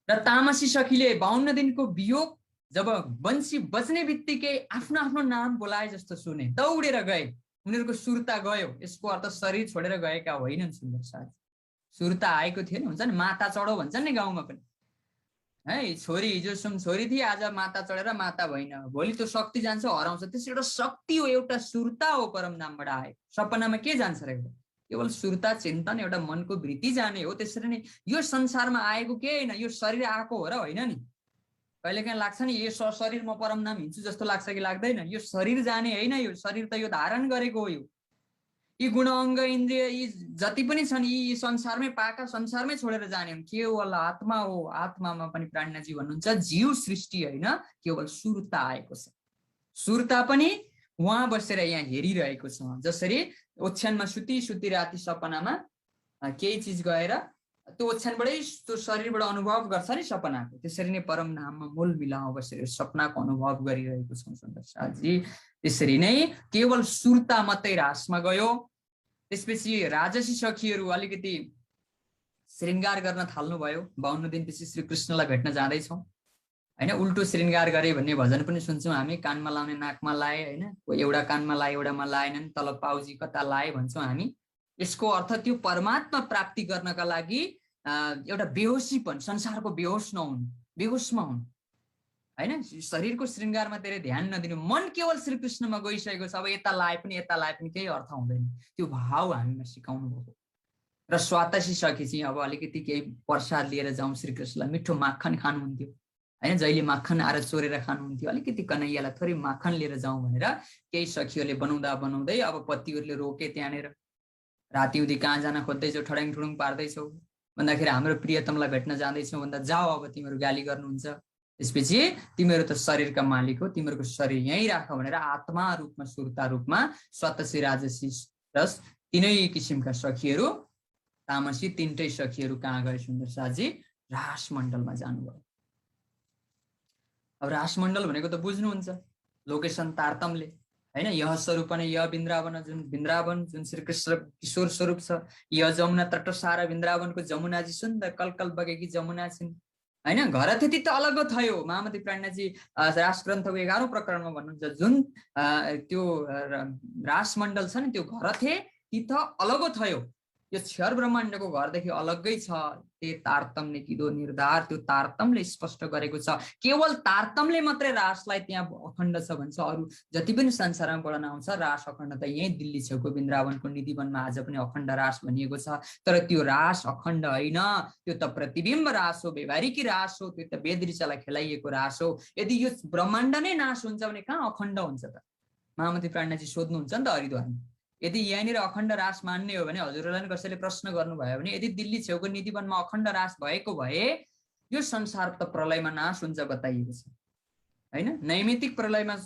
र तामसी सखीले 52 दिनको वियोग जब बन्सी बज्ने बित्तिकै आफ्नो आफ्नो नाम बोलाए जस्तो सुने, दौडेर गए, उनीहरूको सुरता गयो। यसको अर्थ शरीर छोडेर गएका होइनन् सुन्दर साथी, सुरता आएको थिएन, हुन्छ नि माता चढो भन्छन् नि गाउँमा पनि है, छोरी हिजोसम्म छोरी थिए, आज माता चढेर माता भइन, भोलि त्यो शक्ति जान्छ हराउँछ। त्यस एउटा शक्ति हो, एउटा सुरता हो, परमधामबाट आयो। सपनामा के जान्छ र, एउटा केवल सुरता चिन्तन, एउटा मनको वृत्ति जाने हो। त्यसरी नै यो संसारमा आएको के होइन, यो शरीर आएको हो र होइन नि। कहिलेकाहीँ लाग्छ नि यो शरीर म परमधाम हिँड्छु जस्तो लाग्छ कि लाग्दैन। यो शरीर जाने होइन, यो शरीर त यो धारण गरेको हो। यी गुण अङ्ग इन्द्रिय यी जति पनि छन्, यी संसारमै पाएका, संसारमै छोडेर जाने हुन्। केवल आत्मा हो, आत्मामा पनि प्राणजी भन्नुहुन्छ जीव सृष्टि होइन, केवल सुरता आएको छ। सुरता पनि उहाँ बसेर यहाँ हेरिरहेको छ। जसरी ओछ्यानमा सुती सुती राति सपनामा केही चिज गएर त्यो ओछ्यानबाटै त्यो शरीरबाट अनुभव गर्छ नि सपनाको, त्यसरी नै परमधाममा मूल मिलामा बसेर सपनाको अनुभव गरिरहेको छौँ सुन्दर साथी। त्यसरी नै केवल सुरता मात्रै रासमा गयो। त्यसपछि राजसी सखीहरू अलिकति श्रृंगार गर्न थाल्नुभयो। 52 दिनपछि श्रीकृष्णलाई भेट्न जाँदैछौँ होइन। उल्टो श्रृंगार गरे भन्ने भजन पनि सुन्छौँ हामी। कानमा लाउने नाकमा लाए होइन, कोही एउटा कानमा लाए एउटामा लाएनन्, तल पाउजी कता लाए भन्छौँ हामी। यसको अर्थ त्यो परमात्मा प्राप्ति गर्नका लागि एउटा बेहोसीपन, संसारको बेहोस नहुनु, बेहोसमा हुनु होइन, शरीरको श्रृंगारमा धेरै ध्यान नदिनु, मन केवल श्रीकृष्णमा गइसकेको छ। अब यता लाए पनि केही अर्थ हुँदैन। त्यो भाव हामीमा सिकाउनु भएको। र स्वातसी सखी चाहिँ अब अलिकति केही प्रसाद लिएर जाउँ श्रीकृष्णलाई, मिठो माखन खानुहुन्थ्यो होइन, जहिले माखन आएर चोरेर खानुहुन्थ्यो, अलिकति कन्हैयालाई थोरै माखन लिएर जाउँ भनेर केही सखीहरूले बनाउँदै अब पतिहरूले रोके। त्यहाँनिर रातिउँदी कहाँ जान खोज्दैछौ, ठड्याङ ठुडुङ पार्दैछौ भन्दाखेरि हाम्रो प्रियतमलाई भेट्न जाँदैछौ भन्दा जाऊ अब तिमीहरू गाली गर्नुहुन्छ। त्यसपछि तिमीहरू त शरीरका मालिक हो, तिमीहरूको शरीर यहीँ राख भनेर आत्मा रूपमा सुरता रूपमा स्वतसी राजसी रस तीनै किसिमका सखीहरू, तामसी तीनटै सखीहरू कहाँ गए सुन्दर साथी, रासमण्डलमा जानुभयो। अब रासमण्डल भनेको त बुझ्नुहुन्छ, लोकेसन तारतमले होइन। यह स्वरूप नै यह वृन्दावन, जुन वृन्दावन जुन श्रीकृष्ण किशोर स्वरूप छ। यह जमुना तटसार, वृन्दावनको जमुनाजी सुन्दर कलकल बगेकी जमुना छिन् हैन। घर त्यति त अलग थियो। महामती प्राज्ञजी रासग्रन्थको 11औं प्रकरणमा भन्नुहुन्छ जुन त्यो रासमण्डल छ नि त्यो घर थिए ती त अलग थियो। यो क्षर ब्रह्माण्डको घरदेखि अलग्गै छ। ते तारतम्य किदो निर्धार, त्यो तारतम्यले स्पष्ट गरेको छ। केवल तारतम्यले मात्रै रासलाई त्यहाँ अखण्ड छ भन्छ। अरू जति पनि संसारमा वर्णन आउँछ रास अखण्ड त यही दिल्ली छेउको वृन्दावनको निधिवनमा आज पनि अखण्ड रास भनिएको छ। तर त्यो रास अखण्ड होइन, त्यो त प्रतिबिम्ब रास हो, व्यवहारिकी रास हो, त्यो त वेद ऋषिलाई खेलाइएको रास हो। यदि यो ब्रह्माण्ड नै नाश हुन्छ भने कहाँ अखण्ड हुन्छ त? महामती प्राज्ञजी सोध्नुहुन्छ नि त हरिद्वारमा। यदि यहाँनिर अखण्ड रास मान्ने हो भने हजुरहरूलाई पनि कसैले प्रश्न गर्नुभयो भने यदि दिल्ली छेउको निधिवनमा अखण्ड रास भएको भए यो संसार त प्रलयमा नाश हुन्छ बताइएको छ हैन। नैमितिक प्रलयमा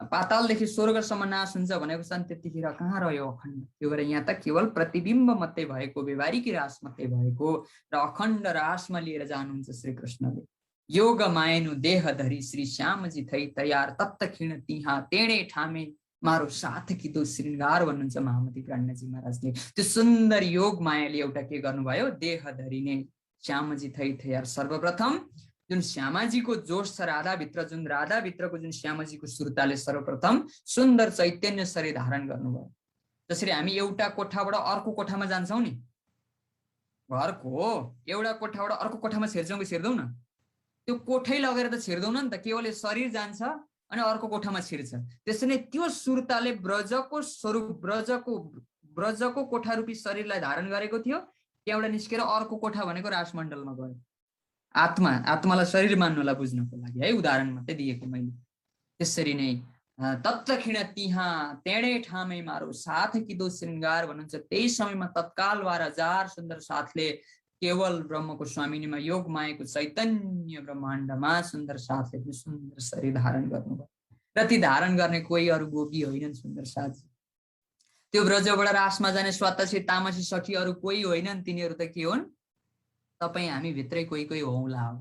पातालदेखि स्वर्गसम्म नाश हुन्छ भनेको छ। त्यतिखेर कहाँ रह्यो अखण्ड? त्यो भएर यहाँ त केवल प्रतिबिम्ब मात्रै भएको, व्यवहारिकी रास मात्रै भएको र अखण्ड रासमा लिएर जानुहुन्छ श्री कृष्णले। योग मायनु देह धरी श्री श्यामजी थै तयार, तत्त खिण तिहा तेणे ठामे मारो साथ किदो श्रृंगार भन्नुहुन्छ महामती प्राज्ञजी महाराजले। त्यो सुन्दर योग मायाले एउटा के गर्नुभयो, देह धरिने श्यामजी थै तयार। सर्वप्रथम जुन श्यामाजीको जोश छ राधाभित्र, जुन राधाभित्रको जुन श्यामाजीको सुरताले सर्वप्रथम सुन्दर चैतन्य शरीर धारण गर्नुभयो। जसरी हामी एउटा कोठाबाट अर्को कोठामा जान्छौँ नि, घरको एउटा कोठाबाट अर्को कोठामा छिर्छौँ कि छिर्दैनौँ न? त्यो कोठै लगेर त छिर्दैनौँ नि त, केवल शरीर जान्छ अनि अर्को कोठामा छिर्छ। त्यसै नै त्यो सुरताले ब्रजको स्वरूप, ब्रजको कोठा रूपी शरीरलाई धारण गरेको थियो। त्यहाँबाट निस्केर अर्को कोठा भनेको रासमण्डलमा गयो। आत्मालाई शरीर मान्नुलाई बुझ्नको लागि है उदाहरण मात्रै दिएको मैले। त्यसरी नै तत्क्षण तिहा तेणे ठामै मारो साथ किदो श्रृंगार भन्नुहुन्छ। त्यही समयमा तत्काल 12,000 सुन्दर साथले केवल ब्रह्मको स्वामिनीमा योग मायाको चैतन्य ब्रह्माण्डमा सुन्दर साथले सुन्दर शरीर धारण गर्नुभयो। र ती धारण गर्ने कोही अरू गोपी होइनन् सुन्दर साथ। त्यो ब्रजबाट रासमा जाने स्वातसी तामसी सखी अरू कोही होइनन्। तिनीहरू त के हुन्? तपाईँ हामी भित्रै कोही कोही हौला हो।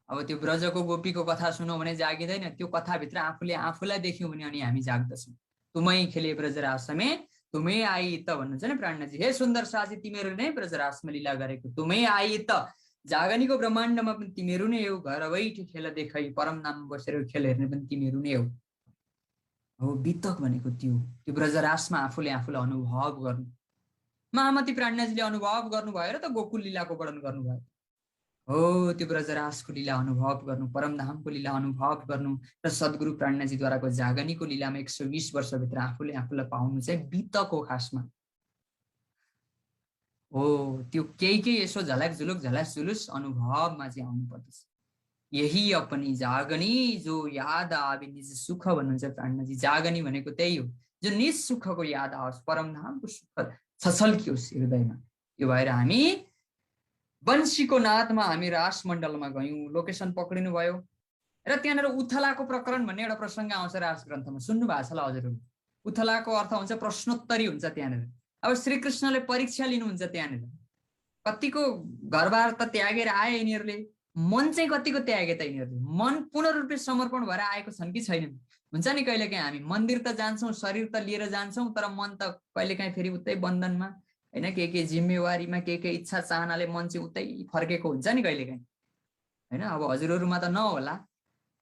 अब त्यो ब्रजको गोपीको कथा सुनौ भने जागिँदैन। त्यो कथाभित्र आफूले आफूलाई देख्यौँ भने अनि हामी जाग्दछौँ। तुमै खेले ब्रजरासमे तुमै आई त भन्नुहुन्छ नि प्राज्ञजी। हे सुन्दर साथी, तिमीहरू नै ब्रजरासमा लीला गरेको, तुमै आई त। जागनीको ब्रह्माण्डमा पनि तिमीहरू नै हो। घर बैठी खेल देखाइ परम नाम बसेर खेल हेर्ने पनि तिमीहरू नै हो। हो बितक भनेको त्यो ब्रजरासमा आफूले आफूलाई अनुभव गर्नु। महामती प्राज्ञजीले अनुभव गर्नुभयो र त गोकुल लीलाको वर्णन गर्नुभयो। हो त्यो ब्रजरासको लीला अनुभव गर्नु, परमधामको लीला अनुभव गर्नु र सद्गुरु प्राज्ञजीद्वाराको जागनीको लीलामा 120 वर्षभित्र आफूले आफूलाई पाउनु चाहिँ बितक हो खासमा। हो त्यो केही यसो झलाक जुलुस अनुभवमा चाहिँ आउनु पर्दछ। यही अपनी जागनी जो याद आवे निज सुख भन्नुहुन्छ प्राज्ञजी। जागनी भनेको त्यही हो, जो निज सुखको याद आओस्, परमधामको सुख छछल्कियोस् हृदयमा। यो भएर हामी वंशीको नादमा हामी रासमण्डलमा गयौँ। लोकेसन पक्रिनु भयो र त्यहाँनिर उथलाको प्रकरण भन्ने एउटा प्रसङ्ग आउँछ रास ग्रन्थमा। सुन्नु भएको छ ल हजुरहरू? उथलाको अर्थ हुन्छ प्रश्नोत्तरी हुन्छ त्यहाँनिर। अब श्रीकृष्णले परीक्षा लिनुहुन्छ त्यहाँनिर। कतिको घरबार त त्यागेर आए यिनीहरूले, मन चाहिँ कतिको त्यागे त यिनीहरूले? मन पूर्ण रूपले समर्पण भएर आएको छन् कि छैनन्? हुन्छ नि कहिलेकाहीँ हामी मन्दिर त जान्छौँ, शरीर त लिएर जान्छौँ, तर मन त कहिलेकाहीँ फेरि उतै बन्धनमा हैन, के जिम्मेवारीमा के इच्छा चाहनाले मन चाहिँ उतै फर्केको हुन्छ नि कहिलेकाहीँ हैन। अब हजुरहरूमा त नहोला,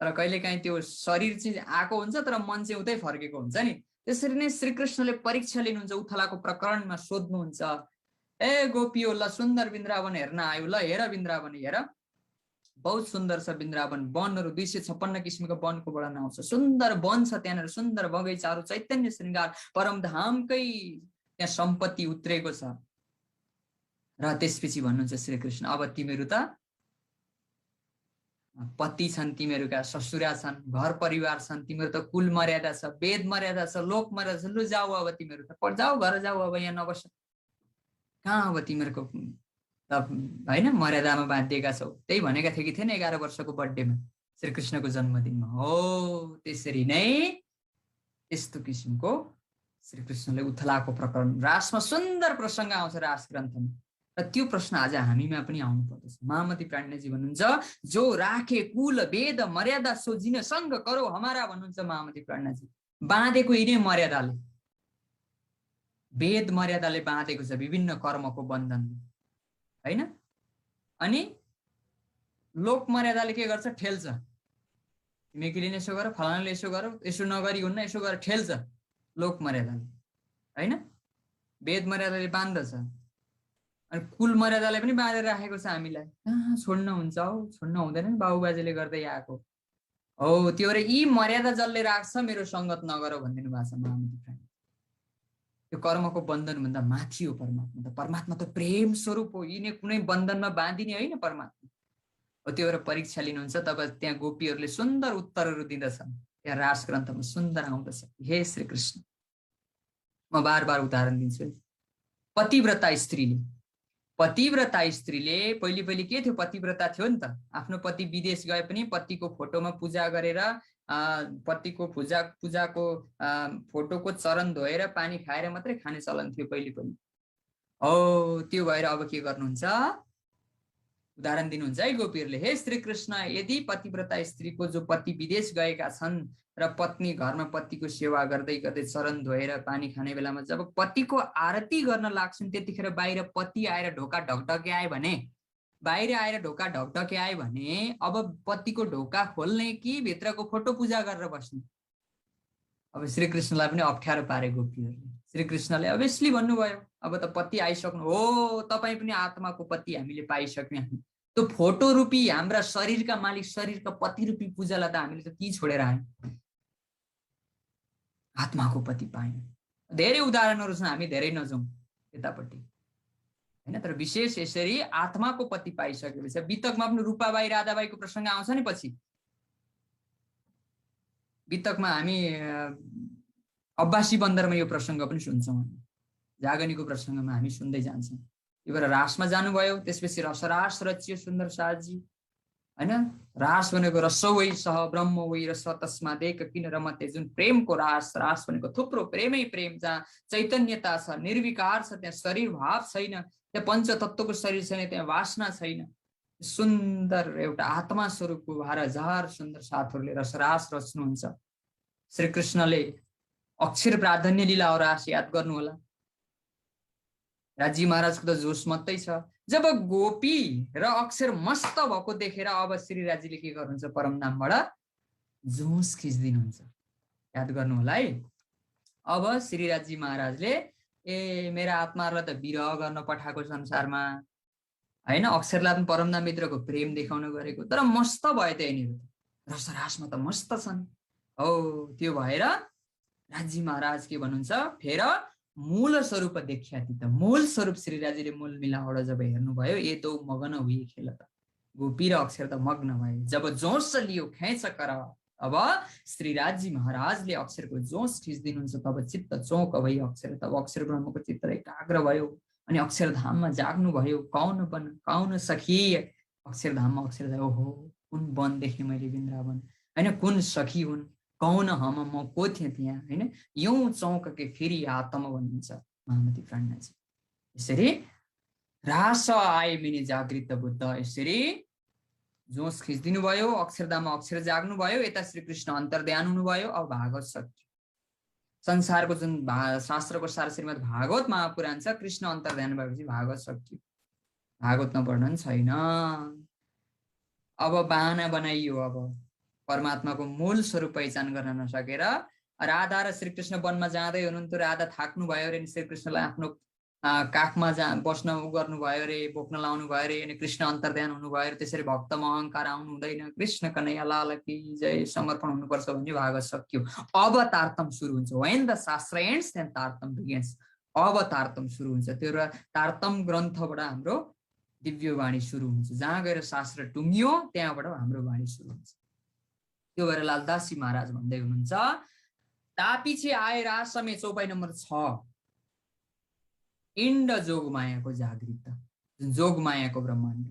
तर कहिलेकाहीँ त्यो शरीर चाहिँ आएको हुन्छ तर मन चाहिँ उतै फर्केको हुन्छ नि। त्यसरी नै श्रीकृष्णले परीक्षा लिनुहुन्छ। उथलाको प्रकरणमा सोध्नुहुन्छ, ए गोपियो ल सुन्दर वृन्दावन हेर्न आयो, ल हेर वृन्दावन हेर, बहुत सुन्दर छ वृन्दावन। वनहरू 256 किसिमको वनको वर्णन आउँछ। सुन्दर वन छ त्यहाँनिर, सुन्दर बगैँचाहरू, चैतन्य श्रृङ्गार, परमधामकै त्यहाँ सम्पत्ति उत्रेको छ। र त्यसपछि भन्नुहुन्छ श्रीकृष्ण, अब तिमीहरू त पति छन्, तिमीहरूका ससुरा छन्, घर परिवार छन्, तिमीहरू त कुल मर्यादा छ, वेद मर्यादा छ, लोक मर्यादा छ, लु जाऊ अब तिमीहरू त जाऊ घर जाऊ, अब यहाँ नबस। कहाँ अब तिमीहरूको हैन मर्यादामा बाँधिएका छौ। त्यही भनेका थिए कि थिएन 11 वर्षको बर्थडेमा, श्रीकृष्णको जन्मदिनमा। हो त्यसरी नै यस्तो किसिमको श्रीकृष्णले उथलाको प्रकरण रासमा सुन्दर प्रसङ्ग आउँछ रास ग्रन्थमा। र त्यो प्रश्न आज हामीमा पनि आउनु पर्दछ। महामती प्राज्ञजी भन्नुहुन्छ, जो राखे कुल वेद मर्यादा सो जिन सङ्ग करो हमारा भन्नुहुन्छ महामती प्राज्ञजी। बाँधेको यिनै मर्यादाले, वेद मर्यादाले बाँधेको छ विभिन्न कर्मको बन्धनले हैन। अनि लोक मर्यादाले के गर्छ? ठेल्छ। तिमीले यसो गर, फलानाले यसो गर, यसो नगरी हुन्न, यसो गर, ठेल्छ लोक मर्यादाले, हैन? वेद मर्यादाले बाँध्दछ। अनि कुल मर्यादाले पनि बाँधेर राखेको छ हामीलाई। कहाँ छोड्न हुन्छ हौ? छोड्न हुँदैन नि, बाबुबाजेले गर्दै आएको हो। त्यो भएर यी मर्यादा जसले राख्छ मेरो सङ्गत नगर भनिदिनु भएको छ महामती फ्रेन्ड। त्यो कर्मको बन्धन भन्दा माथि हो परमात्मा त। परमात्मा त प्रेम स्वरूप हो, यिनी कुनै बन्धनमा बाँधिने होइन परमात्मा हो। त्यो भएर परीक्षा लिनुहुन्छ तब त्यहाँ गोपीहरूले सुन्दर उत्तरहरू दिँदछन्। त्यहाँ रास ग्रन्थमा सुन्दर आउँदछ। हे श्री कृष्ण, म बार बार उदाहरण दिन्छु है। पतिव्रता स्त्रीले पहिले के थियो? पतिव्रता थियो नि त। आफ्नो पति विदेश गए पनि पतिको फोटोमा पूजा गरेर, पतिको पूजाको फोटोको चरण धोएर पानी खाएर मात्रै खाने चलन थियो पहिले। हो, त्यो भएर अब के गर्नुहुन्छ? उदाहरण दिनुहुन्छ है गोपीहरूले। हे श्री कृष्ण, यदि पतिव्रता स्त्रीको जो पति विदेश गएका छन् र पत्नी घरमा पतिको सेवा गर्दै गर्दै चरण धोएर पानी खाने बेलामा जब पतिको आरती गर्न लाग्छन्, त्यतिखेर बाहिर पति आएर ढोका ढकढक्याए भने, अब पतिको ढोका खोल्ने कि भित्रको फोटो पूजा गरेर बस्ने? अब श्रीकृष्णलाई पनि अप्ठ्यारो पारे गोपीहरूले। श्रीकृष्णले अभियसली भन्नुभयो, अब त पति आइसक्नु हो, तपाईँ पनि आत्माको पति हामीले पाइसक्यौँ। हामी त्यो फोटो रूपी हाम्रा शरीरका मालिक, शरीरका पति रूपी पूजालाई त हामीले त ती छोडेर आयौँ, आत्माको पति पायौँ। धेरै उदाहरणहरू छन्, हामी धेरै नजाउँ यतापट्टि, होइन? तर विशेष यसरी आत्माको पति पाइसकेपछि वितकमा पनि रूपाबाई राधाबाईको प्रसङ्ग आउँछ नि। पछि वितकमा हामी अब्बासी बन्दरमा यो प्रसङ्ग पनि सुन्छौँ। जागनीको प्रसङ्गमा हामी सुन्दै जान्छौँ। यो भएर रासमा जानुभयो, त्यसपछि रसरास रचियो सुन्दर साजी, होइन? रास भनेको रसो वै सह ब्रह्म वै रस तस्मादेक किन रमते, जुन प्रेमको रास। रास भनेको थुप्रो प्रेमै प्रेम, जहाँ चैतन्यता छ, निर्विकार छ, त्यहाँ शरीर भाव छैन, त्यहाँ पञ्चतत्त्वको शरीर छैन, त्यहाँ वासना छैन। सुन्दर एउटा आत्मा स्वरूपको 12,000 सुन्दर साथहरूले रसरास रच्नुहुन्छ। श्रीकृष्णले अक्षर प्राधान्य लीला और रास याद गर्नु होला। राजी महाराजको त जोस मात्रै छ। जब गोपी र अक्षर मस्त भएको देखेर अब श्रीराजीले के गर्नुहुन्छ? परम नामबाट जोस खिच्दिनुहुन्छ। याद गर्नु होला है। अब श्रीराजी महाराजले मेरा आत्माहरूलाई त विरह गर्न पठाएको संसारमा, होइन? अक्षरलाई पनि परम नाम मित्रको प्रेम देखाउन गरेको, तर मस्त भयो त यिनीहरू, रसरासमा त मस्त छन्। हो, त्यो भएर राजी महाराज के भन्नुहुन्छ? फेर मूल स्वरूप देख्याति त। मूल स्वरूप श्रीराजीले मूल मिलावट जब हेर्नुभयो, ए दो मगन हुए खेल त, गोपी र अक्षर त मग्न भए। जब जोस लियो खेच कर, अब श्रीराजी महाराजले अक्षरको जोस खिच्दिनुहुन्छ, तब चित्त चौक भई अक्षर, तब अक्षर ब्रह्मको चित्त एकाग्र भयो अनि अक्षरधाममा जाग्नु भयो। कौन सखी अक्षरधाममा अक्षर, ओहो कुन वन देखेँ मैले वृन्दावन, होइन? कुन सखी हुन्, कौन हम, म को थिएँ त्यहाँ, होइन? यौँ चौक के फेरि आत्म भनिन्छ महामती प्राणनाजी। यसरी रास आए मिनी जागृत बुद्ध, यसरी जोस खिच्दिनु भयो, अक्षरधाममा अक्षर जाग्नु भयो, यता श्रीकृष्ण अन्तर्ध्यान हुनुभयो। अब भागवत सकियो। संसारको जुन शास्त्रको सार श्रीमद् भागवत महापुराण छ, कृष्ण अन्तर्ध्यान भएपछि भागवत सकियो। भागवत नपढ्न छैन। अब बहाना बनाइयो। अब परमात्माको मूल स्वरूप पहिचान गर्न नसकेर राधा र श्रीकृष्ण वनमा जाँदै हुनुहुन्थ्यो। राधा थाक्नु भयो अरे, श्रीकृष्णलाई आफ्नो काखमा बस्न गर्नुभयो अरे, बोक्न लाउनु भयो अरे, अनि कृष्ण अन्तर्ध्यान हुनुभयो अरे। त्यसरी भक्तमा अहङ्कार आउनु हुँदैन। कृष्ण कन्हैया लाल की जय, समर्पण हुनुपर्छ भन्ने भागवत सकियो। अब तारतम सुरु हुन्छ। when the शास्त्र ends then तारतम begins। अब तारतम सुरु हुन्छ। त्यो तारतम ग्रन्थबाट हाम्रो दिव्य वाणी सुरु हुन्छ। जहाँ गएर शास्त्र टुङ्गियो त्यहाँबाट हाम्रो वाणी सुरु हुन्छ। त्यो भएर लालदासजी महाराज भन्दै हुनुहुन्छ, तापिछे आए रास समय चौपाई नम्बर 6, इन्ड जोगमायाको जागृत, जोगमायाको ब्रह्माण्ड।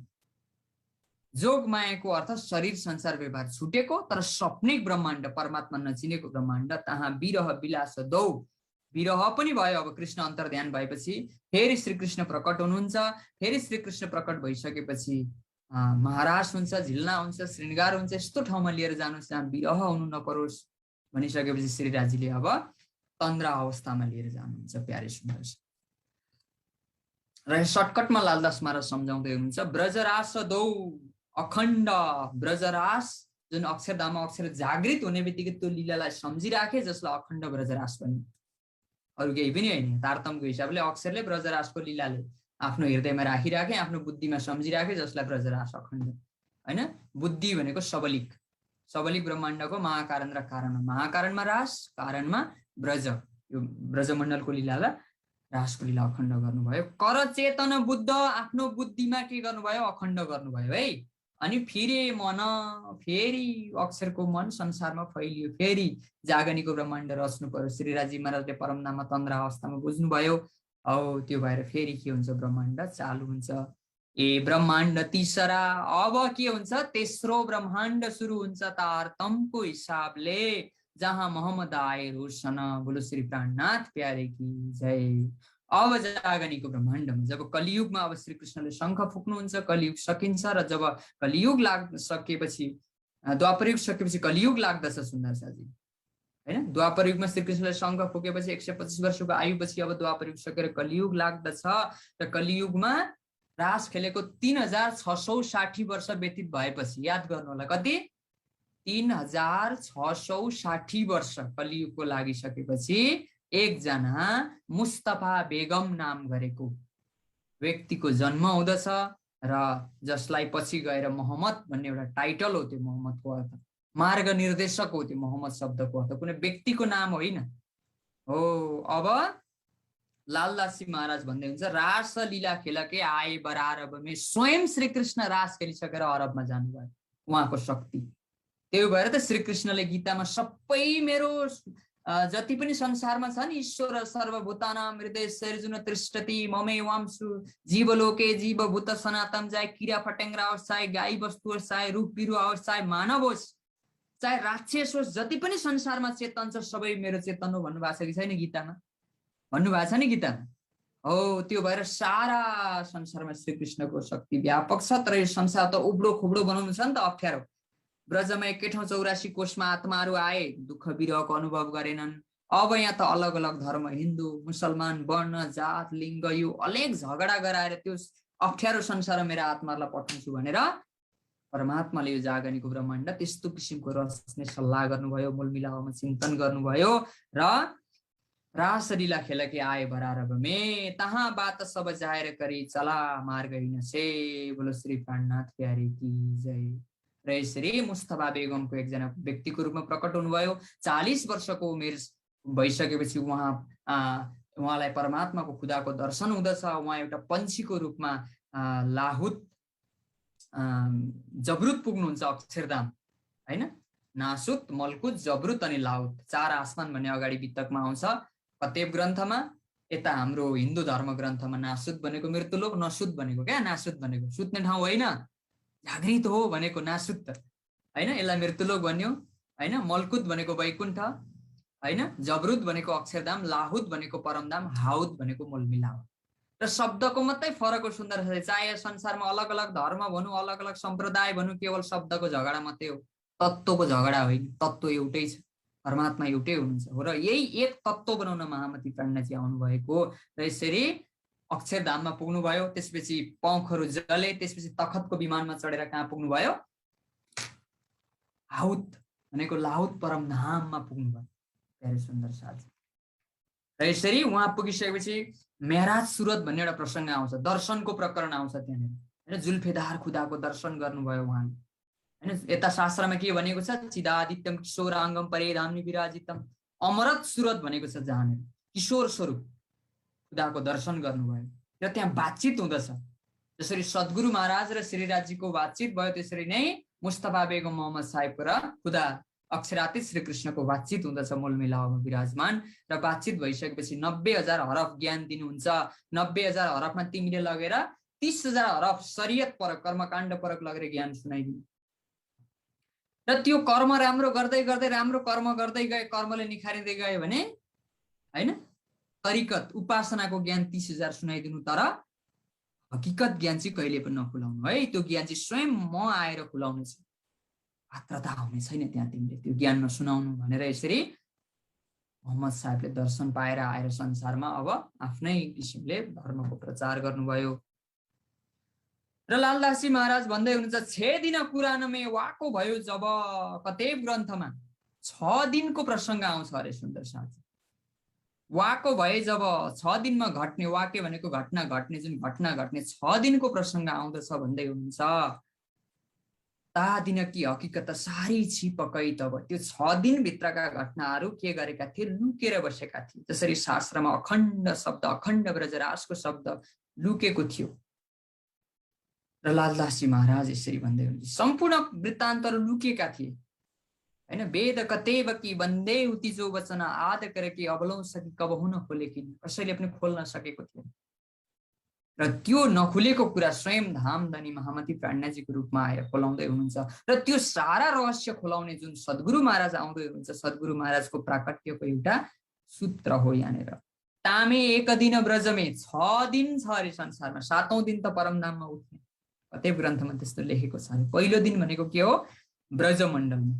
जोगमायाको अर्थ शरीर संसार व्यवहार छुटेको तर सपनिक ब्रह्माण्ड, परमात्मा नचिनेको ब्रह्माण्ड। तहाँ विरह विलास दौ, विरह पनि भयो। अब कृष्ण अन्तर्ध्यान भएपछि फेरि श्रीकृष्ण प्रकट हुनुहुन्छ। फेरि श्रीकृष्ण प्रकट भइसकेपछि महाराज हुन्छ, झिल्ना हुन्छ, श्रृङ्गार हुन्छ, यस्तो ठाउँमा लिएर जानुहोस् जहाँ विरह हुनु नपरोस् भनिसकेपछि श्रीराजीले अब तन्द्रा अवस्थामा लिएर जानुहुन्छ। प्यारे सुन्दर र सर्टकटमा लालदास महाराज सम्झाउँदै हुनुहुन्छ, ब्रजरास दौ अखण्ड ब्रजरास जुन अक्षरधाममा अक्षर जागृत हुने बित्तिकै त्यो लीलालाई सम्झिराखे जसलाई अखण्ड ब्रजरास पनि अरू केही पनि होइन। तारतम्यको हिसाबले अक्षरले ब्रजरासको लीलाले आफ्नो हृदयमा राखिराखे, आफ्नो बुद्धिमा सम्झिराखे जसलाई ब्रजरास अखण्ड होइन। बुद्धि भनेको सबलिक, सबलिक ब्रह्माण्डको महाकारण र कारणमा, महाकारणमा रास, कारणमा ब्रज, यो ब्रजमण्डलको लीलालाई रासको लीला अखण्ड गर्नुभयो। कर चेतन बुद्ध आफ्नो बुद्धिमा के गर्नुभयो अखण्ड गर्नुभयो है। अनि फेरि अक्षरको मन संसारमा फैलियो, फेरि जागनीको ब्रह्माण्ड रच्नु पर्यो। श्रीराजी महाराजले परमधाममा तन्द्रा अवस्थामा बुझ्नुभयो। औ त्यो भएर फेरि के हुन्छ ब्रह्माण्ड चालु हुन्छ। ए ब्रह्माण्ड तीसरा, अब के हुन्छ तेस्रो ब्रह्माण्ड सुरु हुन्छ तारतम्यको हिसाबले, जहाँ मोहम्मद आए रोशन। बोलो श्री प्राणनाथ प्यारे की जय। अब जागनीको ब्रह्माण्डमा जब कलियुगमा अब श्री कृष्णले शङ्ख फुक्नुहुन्छ, कलियुग सकिन्छ र जब कलियुग सकेपछि, द्वापर युग सकेपछि कलियुग लाग्दछ सुन्दर साजी हैन। द्वापर युगमा श्री कृष्णले शङ्ख फुकेपछि 125 वर्षको आयुपछि अब द्वापर युग सकेर कलियुग लाग्दछ र कलियुगमा रास खेलेको 3660 वर्ष व्यतीत भएपछि, याद गर्नु होला कति, 3660 वर्ष कलियुगको लागिसकेपछि एकजना मुस्तफा बेगम नाम गरेको व्यक्तिको जन्म हुँदछ र जसलाई पछि गएर मोहम्मद भन्ने एउटा टाइटल हो। त्यो मोहम्मदको अर्थ मार्ग निर्देशक हो। त्यो मोहम्मद शब्दको अर्थ कुनै व्यक्तिको नाम होइन हो। अब लालदासी महाराज भन्दै हुन्छ रास लीला खेलके आए बरारब में, स्वयं श्री कृष्ण रास खेलिसकेर अरबमा जानुभयो, उहाँको शक्ति। त्यही भएर त श्री कृष्णले गीतामा सबै मेरो जति पनि संसारमा छन् ईश्वर सर्वभूतानां हृदय सर्जुन तिष्ठति ममे वांसु जीवलोके जीवभूत सनातन, चाहे किरा फटेङ्ग्रा होस्, चाहे गाई बस्तु होस्, चाहे रुख बिरुवा होस्, चाहे मानव होस्, चाहे राक्षस होस्, जति पनि संसारमा चेतन छ सबै मेरो चेतन हो भन्नुभएको छ कि छैन गीतामा, भन्नुभएको छ नि गीतामा हो। त्यो भएर सारा संसारमा श्री कृष्णको शक्ति व्यापक छ। तर यो संसार त उब्डो खुब्डो बनाउनु छ नि त अप्ठ्यारो। ब्रजमा 8184 कोषमा आत्माहरू आए, दुःख विरहको अनुभव गरेनन्। अब यहाँ त अलग अलग धर्म, हिन्दू मुसलमान, वर्ण जात लिङ्ग, यो अनेक झगडा गराएर त्यो अप्ठ्यारो संसारमा मेरा आत्माहरूलाई पठाउँछु भनेर परमात्माले यो जागनीको ब्रह्माण्ड त्यस्तो किसिमको रच्ने सल्लाह गर्नुभयो, मूलमिलावमा चिन्तन गर्नुभयो र रास लीला खेलके आए बरारब में, तहाँ बात सब जाहेर करी चला मार्ग हिन से। बोलो श्री प्राणनाथ प्यारे की जय। र यसरी मुस्तफा बेगमको एकजना व्यक्तिको रूपमा प्रकट हुनुभयो। 40 वर्षको उमेर भइसकेपछि उहाँलाई परमात्माको खुदाको दर्शन हुँदछ। उहाँ एउटा पन्छीको रूपमा लाहुत जबरुत पुग्नुहुन्छ अक्षरधाम हैन। नासुत, मलकुत, जबरुत अनि लाहुत, 4 आसमान भन्ने अगाडि वितकमा आउँछ कतेब ग्रन्थमा। यता हाम्रो हिन्दू धर्म ग्रन्थमा नासुत भनेको मृत्युलोक, नसुत भनेको क्या नासुत भनेको सुत्ने ठाउँ होइन, जागृत हो भनेको नासुत हैन, यसलाई मृत्युलोक भन्यो हैन। मलकुत भनेको वैकुण्ठ हैन, जबरुत भनेको अक्षरधाम, लाहुत भनेको परमधाम, हाउत भनेको मूलमिलाव। र शब्दको मात्रै फरक हो सुन्दर छ। चाहे संसारमा अलग अलग धर्म भनौँ, अलग अलग सम्प्रदाय भनौँ, केवल शब्दको झगडा मात्रै हो, तत्त्वको झगडा होइन। तत्त्व एउटै छ, परमात्मा एउटै हुनुहुन्छ हो। र यही एक तत्त्व बनाउन महामती प्राणनाथजी आउनुभएको। र यसरी अक्षरधाममा पुग्नुभयो। त्यसपछि पौखहरू जले, त्यसपछि तखतको विमानमा चढेर कहाँ पुग्नुभयो, हाउत भनेको लाहुत परमधाममा पुग्नुभयो। धेरै सुन्दर साथ। र यसरी उहाँ पुगिसकेपछि मेहराज सुरत भन्ने एउटा प्रसङ्ग आउँछ, दर्शनको प्रकरण आउँछ त्यहाँनिर हैन। जुल्फेदार खुदाको दर्शन गर्नुभयो उहाँले हैन। यता शास्त्रमा के भनेको छ, चिदादित्यम किशोराङ्गम परेधाम्नि विराजितम, अमरत सुरत भनेको छ, जहाँनिर किशोर स्वरूप खुदाको दर्शन गर्नुभयो। र त्यहाँ बातचित हुँदछ। जसरी सद्गुरु महाराज र श्रीराजीको बातचित भयो, त्यसरी नै मुस्तफा बेगम मोहम्मद साहेबको र खुदा अक्षरातीत श्री कृष्णको बातचित हुँदछ मूलमिलावमा विराजमान। र बातचित भइसकेपछि 90,000 हरफ ज्ञान दिनुहुन्छ। 90,000 हरफमा तिमीले लगेर 30,000 हरफ शरीयत परक कर्मकाण्ड परक लगेर ज्ञान सुनाइदिनु। र त्यो कर्म राम्रो गर्दै गर्दै, राम्रो कर्म गर्दै गए, कर्मले निखारिँदै गयो भने हैन, तरिकत उपासनाको ज्ञान 30,000 सुनाइदिनु। तर हकीकत ज्ञान चाहिँ कहिले पनि नखुलाउनु है। त्यो ज्ञान चाहिँ स्वयं म आएर खुलाउने छु, पात्रता हुने छैन त्यहाँ तिमीले त्यो ज्ञान नसुनाउनु भनेर। यसरी मोहम्मद साहेबले दर्शन पाएर आएर संसारमा अब आफ्नै किसिमले धर्मको प्रचार गर्नुभयो। र लालदासजी महाराज भन्दै हुनुहुन्छ 6 दिन पुराणमे वाको भयो जब कतेब ग्रन्थमा 6 दिनको प्रसङ्ग आउँछ अरे सुन्दर साथी। वाको भए जब 6 दिनमा घट्ने, वाक्य भनेको घटना घट्ने, जुन घटना घट्ने 6 दिनको प्रसङ्ग आउँदछ भन्दै हुनुहुन्छ। ता दिन कि हकीकत सारी छिपकै तब त्यो 6 दिनभित्रका घटनाहरू के गरेका थिए, लुकेर बसेका थिए। जसरी शास्त्रमा अखण्ड शब्द, अखण्ड ब्रजराजको शब्द लुकेको थियो। र लालदासजी महाराज यसरी भन्दै हुनुहुन्छ सम्पूर्ण वृत्तान्तहरू लुकेका थिए हैन। वेद कतेब कि बन्दे उतिजो वचन आद करके अबलौं सकी कब हुन खोलेकी, कसैले पनि खोल्न सकेको थियो। र त्यो नखुलेको कुरा स्वयं धामधनी महामती प्राज्ञाजीको रूपमा आएर खोलाउँदै हुनुहुन्छ। र त्यो सारा रहस्य खोलाउने जुन सद्गुरु महाराज आउँदै हुनुहुन्छ, सद्गुरु महाराजको प्राकट्यको एउटा सूत्र हो यहाँनिर। तामे एक दिन ब्रजमे 6 दिन छ अरे संसारमा, 7औं दिन त परमधाममा उठ्ने, कतै ग्रन्थमा त्यस्तो लेखेको छ। पहिलो दिन भनेको के हो, ब्रजमण्डलमा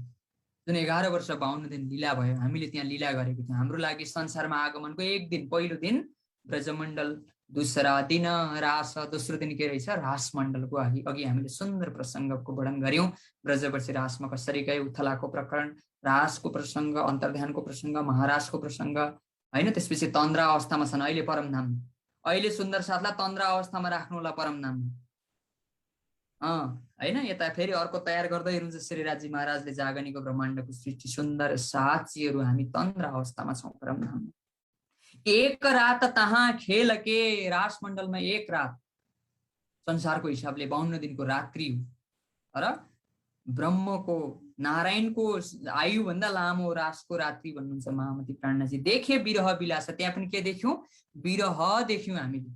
जुन 11 वर्ष 52 दिन लीला भयो, हामीले त्यहाँ लीला गरेको थियौँ। हाम्रो लागि संसारमा आगमनको एक दिन, पहिलो दिन ब्रजमण्डल, दूसरा दिन रास, दोस्रो दिन के रहेछ रासमण्डलको अघि हामीले सुन्दर प्रसङ्गको वर्णन गर्यौं। ब्रजवर्षी रासमा कसरी गए, उथलाको प्रकरण, रासको प्रसङ्ग, अन्तर्ध्यानको प्रसङ्ग, महारासको प्रसङ्ग हैन। त्यसपछि तन्द्रा अवस्थामा छन् अहिले परमधाम। अहिले सुन्दर साथलाई तन्द्रा अवस्थामा राख्नु होला परमधाममा हैन। यता फेरि अर्को तयार गर्दै हुनुहुन्छ श्रीराजी महाराजले जागनीको ब्रह्माण्डको सृष्टि सुन्दर साक्षीहरू हामी तन्द्रा अवस्थामा छौँ परमधाममा। एक रात तहाँ खेल के, रासमण्डलमा एक रात संसारको हिसाबले 52 दिनको रात्रि हो। तर ब्रह्मको नारायणको आयु भन्दा लामो रासको रात्रि भन्नुहुन्छ महामती प्राज्ञाजी। देखे विरह विलास, त्यहाँ पनि के देख्यौं, विरह देख्यौं हामीले।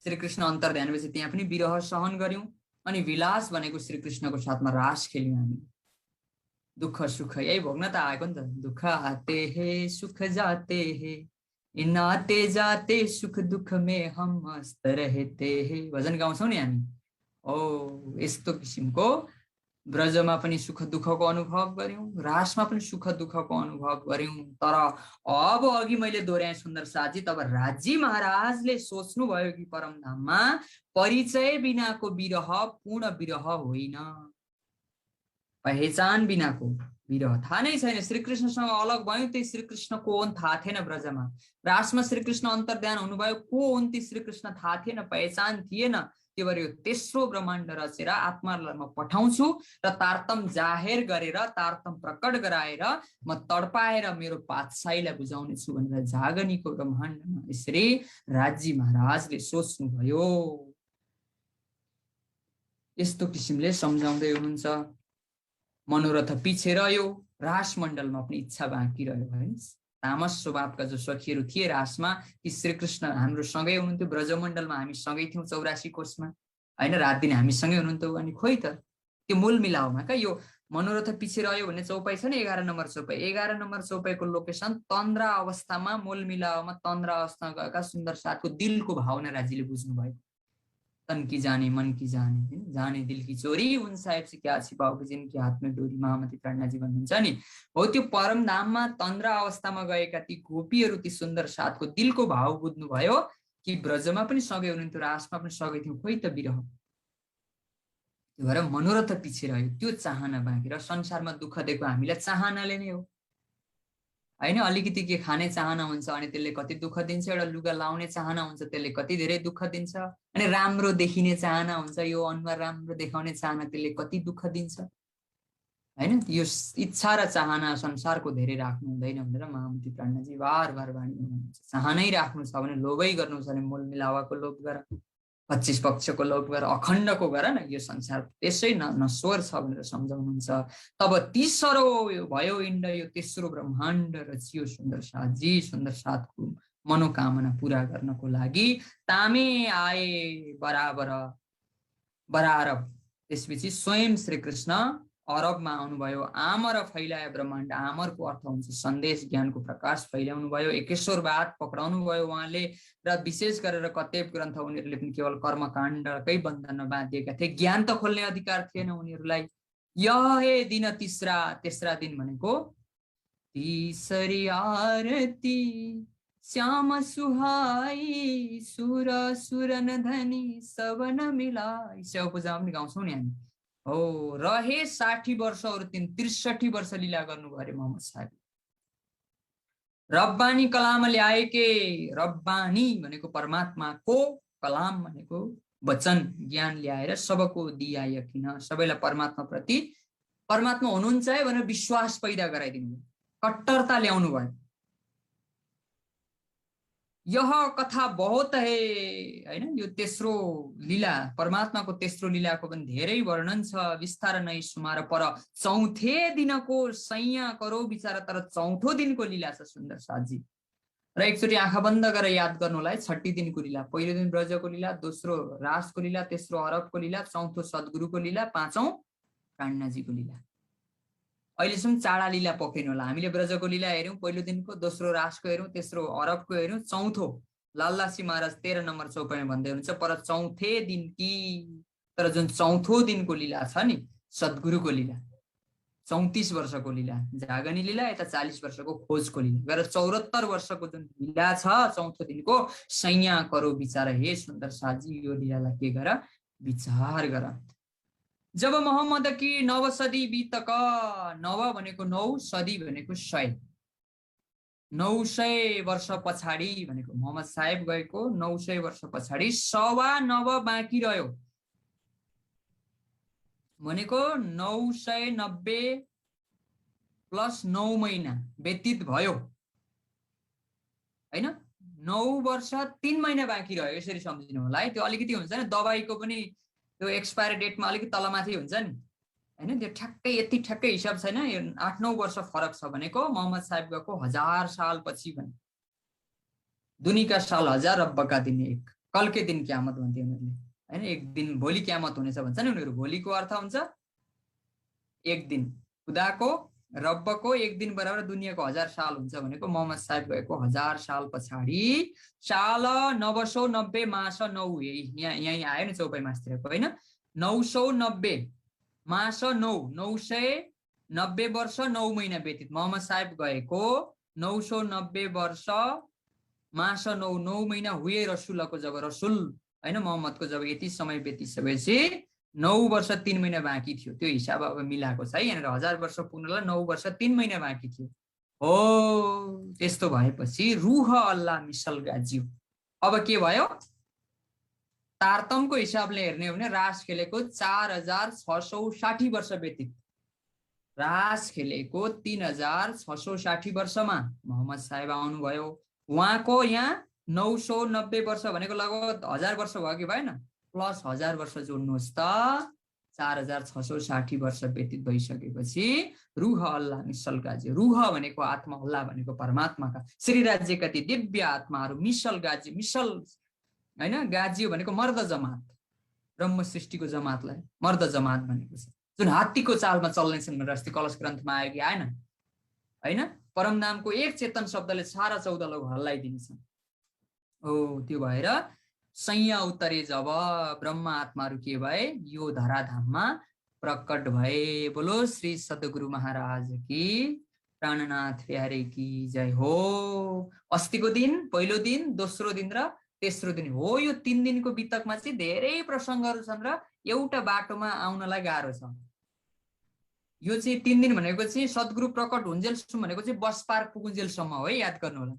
श्रीकृष्ण अन्तर्ध्यान भएपछि त्यहाँ पनि विरह सहन गर्यौं। अनि विलास भनेको श्रीकृष्णको साथमा रास खेल्यौं हामी। दुःख सुख यही भोग्न त आएको नि त। दुःख आते हे सुख जाते हे, इन आते जाते सुख दुःख में हम मस्त रहते हे भजन गाउँछौं नि हामी। यस्तो किसिमको ब्रजमा पनि सुख दुःखको अनुभव गर्यौं, रासमा पनि सुख दुःखको अनुभव गर्यौं। तर अब अघि मैले दोहोऱ्याएँ सुन्दर साथी, तब राजी महाराजले सोच्नु भयो कि परमधाममा परिचय बिनाको विरह पूर्ण विरह होइन, पहिचान बिनाको विरह। थाहा नै छैन, श्रीकृष्णसँग अलग भयो, त्यही श्रीकृष्ण को हुन् थाहा थिएन ब्रजमा। रासमा श्रीकृष्ण अन्तर्ध्यान हुनुभयो, को हुन् ती श्रीकृष्ण थाहा थिएन, पहिचान थिएन। त्यो भएर यो तेस्रो ब्रह्माण्ड रचेर आत्मालाई म पठाउँछु र तारतम जाहेर गरेर, तारतम प्रकट गराएर म तडपाएर मेरो पातशाहीलाई बुझाउने छु भनेर जागनीको ब्रह्माण्डमा यसरी राजी महाराजले सोच्नुभयो। यस्तो किसिमले सम्झाउँदै हुनुहुन्छ। मनोरथ पछि रह्यो, रासमण्डलमा पनि इच्छा बाँकी रह्यो है। तामस स्वभावका जो सखीहरू थिए रासमा, ती श्रीकृष्ण हाम्रो सँगै हुनुहुन्थ्यो। ब्रजमण्डलमा हामी सँगै थियौँ 84 कोषमा होइन, रात दिन हामी सँगै हुनुहुन्थ्यो। अनि खोइ त त्यो मूल मिलाउमा क्या यो मनोरथ पछि रह्यो भन्ने चौपाई छ नि, 11 नम्बर चौपाई। 11 नम्बर चौपाईको लोकेसन तन्द्रा अवस्थामा, मूल मिलावमा तन्द्रा अवस्थामा गएका सुन्दर साथको दिलको भावना राजीले बुझ्नुभयो। तन की जाने मन की जाने, जाने दिल की चोरी, उन साहेब से क्या छिपाओगे जिनके हाथ में डोरी, महामती प्राज्ञाजी भन्नुहुन्छ नि। हो त्यो परमधाममा तन्द्रा अवस्थामा गएका ती गोपीहरू, ती सुन्दर साथको दिलको भाव बुझ्नुभयो कि ब्रजमा पनि सँगै हुनुहुन्थ्यो, रासमा पनि सँगै थियौँ, खोइ त विरह। त्यो भएर मनोरथ पछि रह्यो, त्यो चाहना बाँकी। र संसारमा दुःख दिएको हामीलाई चाहनाले नै हो होइन। अलिकति के खाने चाहना हुन्छ अनि त्यसले कति दुःख दिन्छ, एउटा लुगा लाउने चाहना हुन्छ त्यसले कति धेरै दुःख दिन्छ, अनि राम्रो देखिने चाहना हुन्छ, यो अनुहार राम्रो देखाउने चाहना त्यसले कति दुःख दिन्छ होइन। यो इच्छा र चाहना संसारको धेरै राख्नु हुँदैन भनेर महामती प्राज्ञाजी बार बार वाणी गर्नुहुन्छ। चाहनै राख्नु छ भने, लोभै गर्नु छ भने मूल मिलावाको लोभ गर, 25 पक्षको लोभ गर, अखण्डको गर न, यो संसार त्यसै नश्वर छ भनेर सम्झाउनुहुन्छ। तब तीसरो भयो इन्ड, यो तेस्रो ब्रह्माण्ड रचियो सुन्दर साथजी। सुन्दर साथको मनोकामना पूरा गर्नको लागि तामे आए बराबर बरारब। त्यसपछि स्वयं श्रीकृष्ण अरबमा आउनुभयो। आमर फैलाए ब्रह्माण्ड, आमरको अर्थ हुन्छ सन्देश, ज्ञानको प्रकाश फैलाउनु भयो। एकेश्वरवाद पक्राउनु भयो उहाँले। र विशेष गरेर कतेब ग्रन्थ उनीहरूले पनि केवल कर्मकाण्डकै बन्धनमा बाँधिएका थिए, ज्ञान त खोल्ने अधिकार थिएन उनीहरूलाई। यहे दिन तेस्रा दिन भनेको तीसरी आरती श्याम सुहाई सुर सुरन धनी सबन मिलाई। सेवा पूजामा पनि गाउँछौँ नि हामी। हो रहे 60 वर्ष अरु 63 वर्ष लीला गर्नुभयो अरे मोहम्मद साहब। रब्बानी कलाम ल्याए के, रब्बानी भनेको परमात्माको, कलाम भनेको वचन ज्ञान ल्याएर सबको दिया यकिन, सबैलाई परमात्मा प्रति परमात्मा हुनुहुन्छ है भनेर विश्वास पैदा गराइदिनु भयो, कट्टरता ल्याउनु भयो। यह कथा बहुत है हैन। यो तेस्रो लीला, परमात्माको तेस्रो लीलाको पनि धेरै वर्णन छ, विस्तार नै सुमार पर चौथे दिनको सैया करो विचार। तर चौथो दिनको लीला छ सुन्दर साथजी। र एकचोटि आँखा बन्द गरेर याद गर्नुलाई 60 दिनको लीला। पहिलो दिन ब्रजको लीला, दोस्रो रासको लीला, तेस्रो अरबको लीला, चौथो सद्गुरुको लीला, पाँचौं काण्डजीको लीला। अहिलेसम्म चाडा लीला पक्रिनु होला। हामीले ब्रजको लीला हेर्यौं, पहिलो दिनको, दोस्रो रासको हेर्यौं, तेस्रो अरबको हेर्यौं, चौथो लालदासी महाराज 13 नम्बर चौपाईमा भन्दै हुनुहुन्छ पर चौथे दिन कि। तर जुन चौथो दिनको लीला छ नि सद्गुरुको लीला, 34 वर्षको लीला जागनी लीला, यता 40 वर्षको खोजको लीला गरेर 74 वर्षको जुन लीला छ चौथो दिनको सैया करो विचार। हे सुन्दर साथजी, यो लीलालाई के गर, विचार गर। जब मोहम्मद की नव सदी बीतक, नव भनेको 9, सदी भनेको 100, 900 वर्ष पछाडि भनेको मोहम्मद साहेब गएको 900 वर्ष पछाडि 9.25 बाँकी रह्यो भनेको 990 प्लस 9 महिना व्यतीत भयो हैन। 9 वर्ष 3 महिना बाँकी रह्यो, यसरी सम्झिनु होला है। त्यो अलिकति हुन्छ नि दबाईको पनि त्यो एक्सपायरी डेटमा अलिकति तलमाथि हुन्छ नि हैन, त्यो ठ्याक्कै यति ठ्याक्कै हिसाब छैन। 8-9 वर्ष फरक छ भनेको मोहम्मद साहेब गएको 1000 साल पछि भने। दुनिका साल 1000 रब्बका दिन 1, कलके दिन क्यामत भन्थे उनीहरूले हैन। एक दिन भोलि क्यामत हुनेछ भन्छ नि उनीहरू। भोलिको अर्थ हुन्छ एक दिन, खुदाको रब्बको एक दिन बराबर दुनियाँको 1000 साल हुन्छ भनेको मोहम्मद साहेब गएको 1000 साल पछाडि साल 990 मास 9, यही आयो नि चौपाई मास्तिरको हैन। 990 मास 9, 990 वर्ष 9 महिना व्यतीत। मोहम्मद साहेब गएको 990 वर्ष मास 9, 9 महिना हुए रसुलको, जब रसुल हैन मोहम्मदको जब यति समय बितिसकेपछि 9 वर्ष 3 महिना बाँकी थियो। त्यो हिसाब अब मिलाएको छ है यहाँनिर। 1000 वर्ष पुग्नलाई 9 वर्ष 3 महिना बाँकी थियो। हो त्यस्तो भएपछि रूह अल्लाह मिसल गाजियो। अब के भयो, तारतमको हिसाबले हेर्ने हो भने रास खेलेको 4660 वर्ष व्यतीत। रास खेलेको 3660 वर्षमा मोहम्मद साहेब आउनुभयो। उहाँको यहाँ 990 वर्ष भनेको लगभग 1000 वर्ष भयो कि भएन, प्लस 1000 वर्ष जोड्नुहोस् त 4660 वर्ष व्यतीत भइसकेपछि रूह अल्लाह मिसल गाजियो। रूह भनेको आत्मा, अल्लाह भनेको परमात्माका श्री राज्यका ती दिव्य आत्माहरू मिसल गाजियो। मिसल हैन, गाजियो भनेको मर्द जमात, ब्रह्म सृष्टिको जमातलाई मर्द जमात भनेको छ, जुन हात्तीको चालमा चल्नेछन् भनेर अस्ति कलश ग्रन्थमा आयो कि आएन हैन। परमधामको एक चेतन शब्दले सारा 14 लोक हल्लाइदिन्छन्। हो त्यो भएर सैया उत्तरे जब ब्रह्म आत्माहरू के भए, यो धराधाममा प्रकट भए। बोलो श्री सद्गुरु महाराज की, प्राणनाथ प्यारे की जय हो। अस्तिको दिन, पहिलो दिन, दोस्रो दिन र तेस्रो दिन हो। यो 3 दिनको बितकमा चाहिँ धेरै प्रसङ्गहरू छन् र एउटा बाटोमा आउनलाई गाह्रो छ। यो चाहिँ 3 दिन भनेको चाहिँ सद्गुरु प्रकट हुन्जेलसम्म भनेको चाहिँ बस पार्क पुगुन्जेलसम्म हो है, याद गर्नु होला।